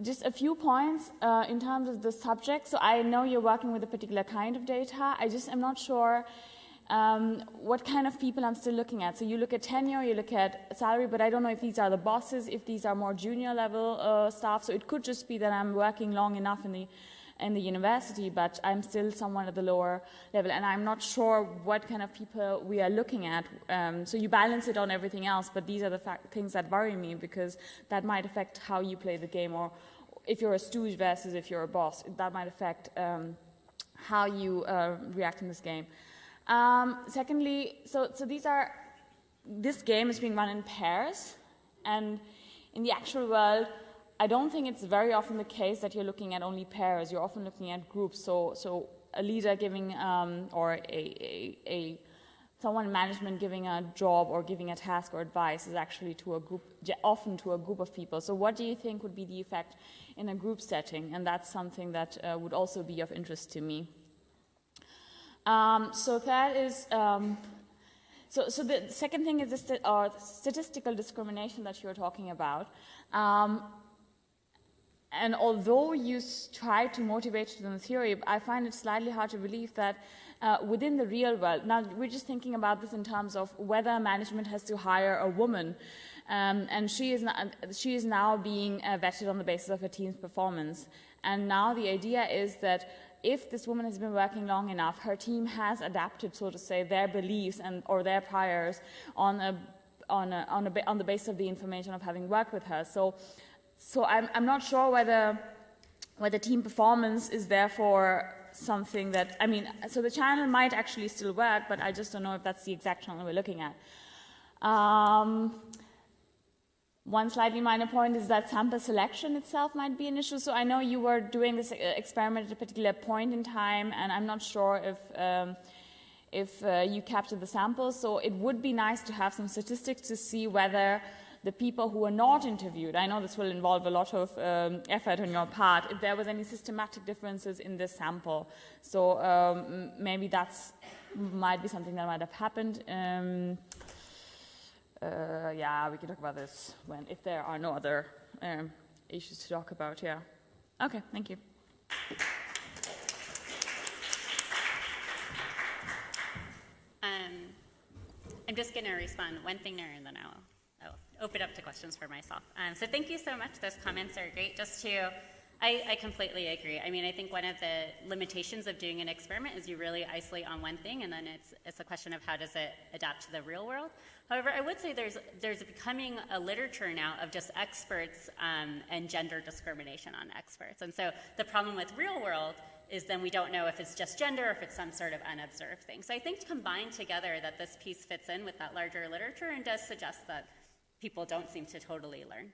Just a few points in terms of the subject. So I know you're working with a particular kind of data. I just am not sure what kind of people I'm still looking at. So you look at tenure, you look at salary, but I don't know if these are the bosses, if these are more junior level staff. So it could just be that I'm working long enough in the university, but I'm still somewhat at the lower level, and I'm not sure what kind of people we are looking at. So you balance it on everything else, but these are the things that worry me, because that might affect how you play the game, or if you're a stooge versus if you're a boss, that might affect how you react in this game. Secondly, so this game is being run in pairs, and in the actual world, I don't think it's very often the case that you're looking at only pairs. You're often looking at groups. So a leader giving, or someone in management giving a job or giving a task or advice is actually to a group, often to a group of people. So what do you think would be the effect in a group setting? And that's something that would also be of interest to me. So that is. So the second thing is the statistical discrimination that you're talking about. And although you try to motivate it in the theory, I find it slightly hard to believe that within the real world, now we're just thinking about this in terms of whether management has to hire a woman, and she is now being vetted on the basis of her team's performance. And now the idea is that if this woman has been working long enough, her team has adapted, so to say, their beliefs or their priors on the basis of the information of having worked with her. So I'm not sure whether team performance is therefore something that, so the channel might actually still work, but I just don't know if that's the exact channel we're looking at. One slightly minor point is that sample selection itself might be an issue. So I know you were doing this experiment at a particular point in time, and I'm not sure if you captured the samples. So it would be nice to have some statistics to see whether the people who were not interviewed, I know this will involve a lot of effort on your part, if there was any systematic differences in this sample. So maybe that's might be something that might have happened. Yeah, we can talk about this if there are no other issues to talk about, yeah. Okay, thank you. I'm just going to respond one thing there, and then I'll open up to questions for myself. So thank you so much. Those comments are great. Just to I completely agree. I mean, I think one of the limitations of doing an experiment is you really isolate on one thing, and then it's a question of how does it adapt to the real world. However, I would say there's becoming a literature now of just experts and gender discrimination on experts. And so the problem with real world is then we don't know if it's just gender or if it's some sort of unobserved thing. So I think combined together that this piece fits in with that larger literature and does suggest that people don't seem to totally learn.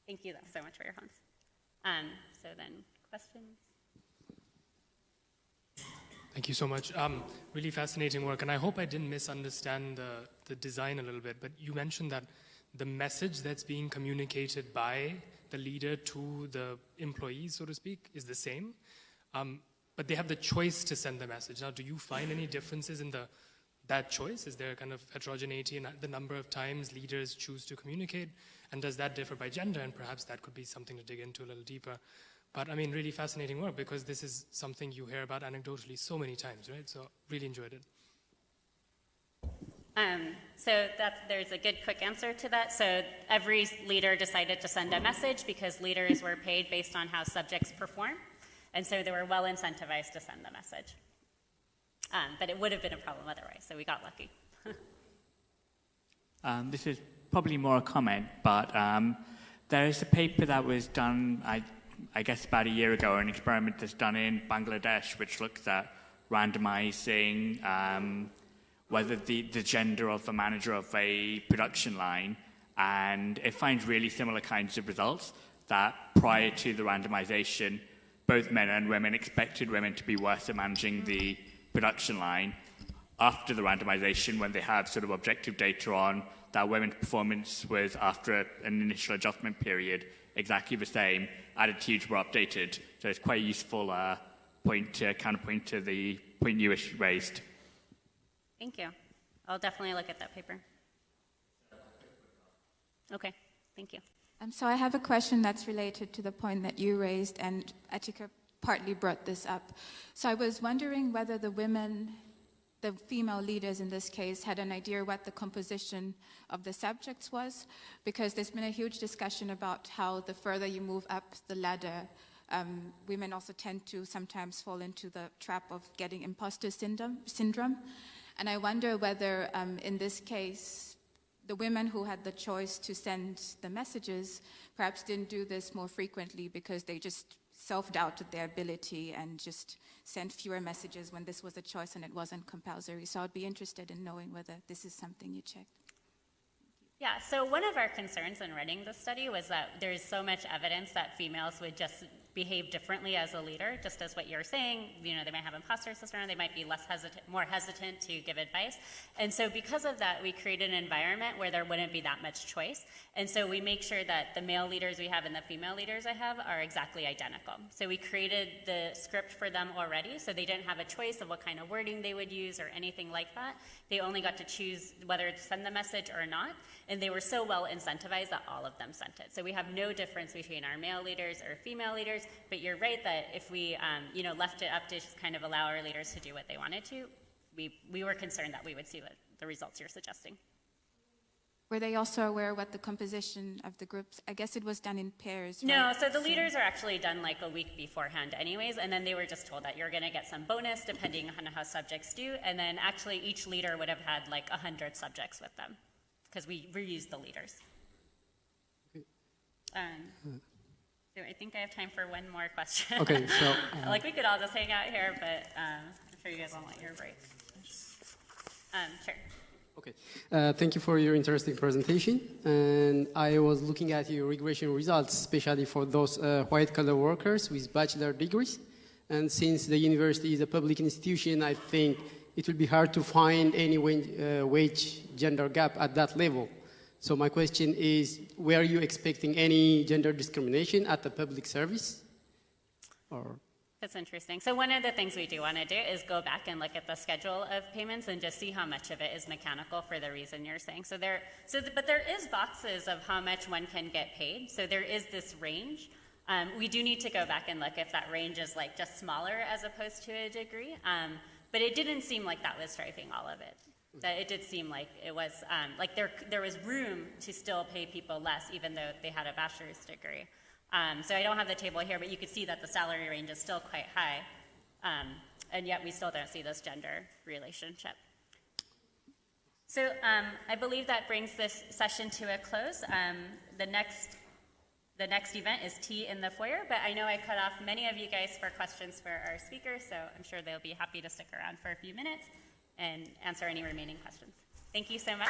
Thank you so much for your comments. So then, questions? Thank you so much. Really fascinating work, and I hope I didn't misunderstand the design a little bit, but you mentioned that the message that's being communicated by the leader to the employees, so to speak, is the same, but they have the choice to send the message. Now, do you find any differences in that choice? Is there kind of heterogeneity in the number of times leaders choose to communicate? And does that differ by gender? And perhaps that could be something to dig into a little deeper. But I mean, really fascinating work, because this is something you hear about anecdotally so many times, right? So really enjoyed it. So there's a good quick answer to that. So every leader decided to send a message because leaders were paid based on how subjects perform. And so they were well incentivized to send the message. But it would have been a problem otherwise, so we got lucky. This is probably more a comment, but there is a paper that was done, I guess about a year ago, an experiment that's done in Bangladesh, which looks at randomizing whether the gender of the manager of a production line, and it finds really similar kinds of results, that prior to the randomization, both men and women expected women to be worse at managing the production line. After the randomization, when they had sort of objective data on that women's performance was, after an initial adjustment period, exactly the same, attitudes were updated. So it's quite a useful point to counterpoint to the point you raised. Thank you. I'll definitely look at that paper. Okay, thank you. So I have a question that's related to the point that you raised, and Atika partly brought this up. So I was wondering whether the female leaders in this case, had an idea what the composition of the subjects was, because there's been a huge discussion about how the further you move up the ladder, women also tend to sometimes fall into the trap of getting imposter syndrome. And I wonder whether in this case, the women who had the choice to send the messages perhaps didn't do this more frequently because they just self-doubted their ability and just sent fewer messages when this was a choice and it wasn't compulsory. So I'd be interested in knowing whether this is something you checked. Yeah, so one of our concerns in running the study was that there's so much evidence that females would just behave differently as a leader, just as what you're saying. You know, they might have imposter syndrome, they might be more hesitant to give advice. And so because of that, we created an environment where there wouldn't be that much choice. And so we make sure that the male leaders we have and the female leaders I have are exactly identical. So we created the script for them already, so they didn't have a choice of what kind of wording they would use or anything like that. They only got to choose whether to send the message or not. And they were so well incentivized that all of them sent it. So we have no difference between our male leaders or female leaders, but you're right that if we left it up to just kind of allow our leaders to do what they wanted to, we were concerned that we would see the results you're suggesting. Were they also aware what the composition of the groups? I guess it was done in pairs, right? No, so the leaders are actually done like a week beforehand anyways, and then they were just told that you're going to get some bonus depending on how subjects do, and then actually each leader would have had like 100 subjects with them, because we reused the leaders. So I think I have time for one more question. Okay, so... like we could all just hang out here, but I'm sure you guys all want your break. Sure. Okay, thank you for your interesting presentation. And I was looking at your regression results, especially for those white-collar workers with bachelor degrees. And since the university is a public institution, I think it will be hard to find any wage gender gap at that level. So my question is, were you expecting any gender discrimination at the public service? Or? That's interesting. So one of the things we do want to do is go back and look at the schedule of payments and just see how much of it is mechanical for the reason you're saying. But there is boxes of how much one can get paid. So there is this range. We do need to go back and look if that range is like just smaller as opposed to a degree. But it didn't seem like that was driving all of it. That it did seem like it was like there was room to still pay people less even though they had a bachelor's degree. So I don't have the table here, but you can see that the salary range is still quite high, and yet we still don't see this gender relationship. So I believe that brings this session to a close. The next event is tea in the foyer, but I know I cut off many of you guys for questions for our speakers, so I'm sure they'll be happy to stick around for a few minutes and answer any remaining questions. Thank you so much.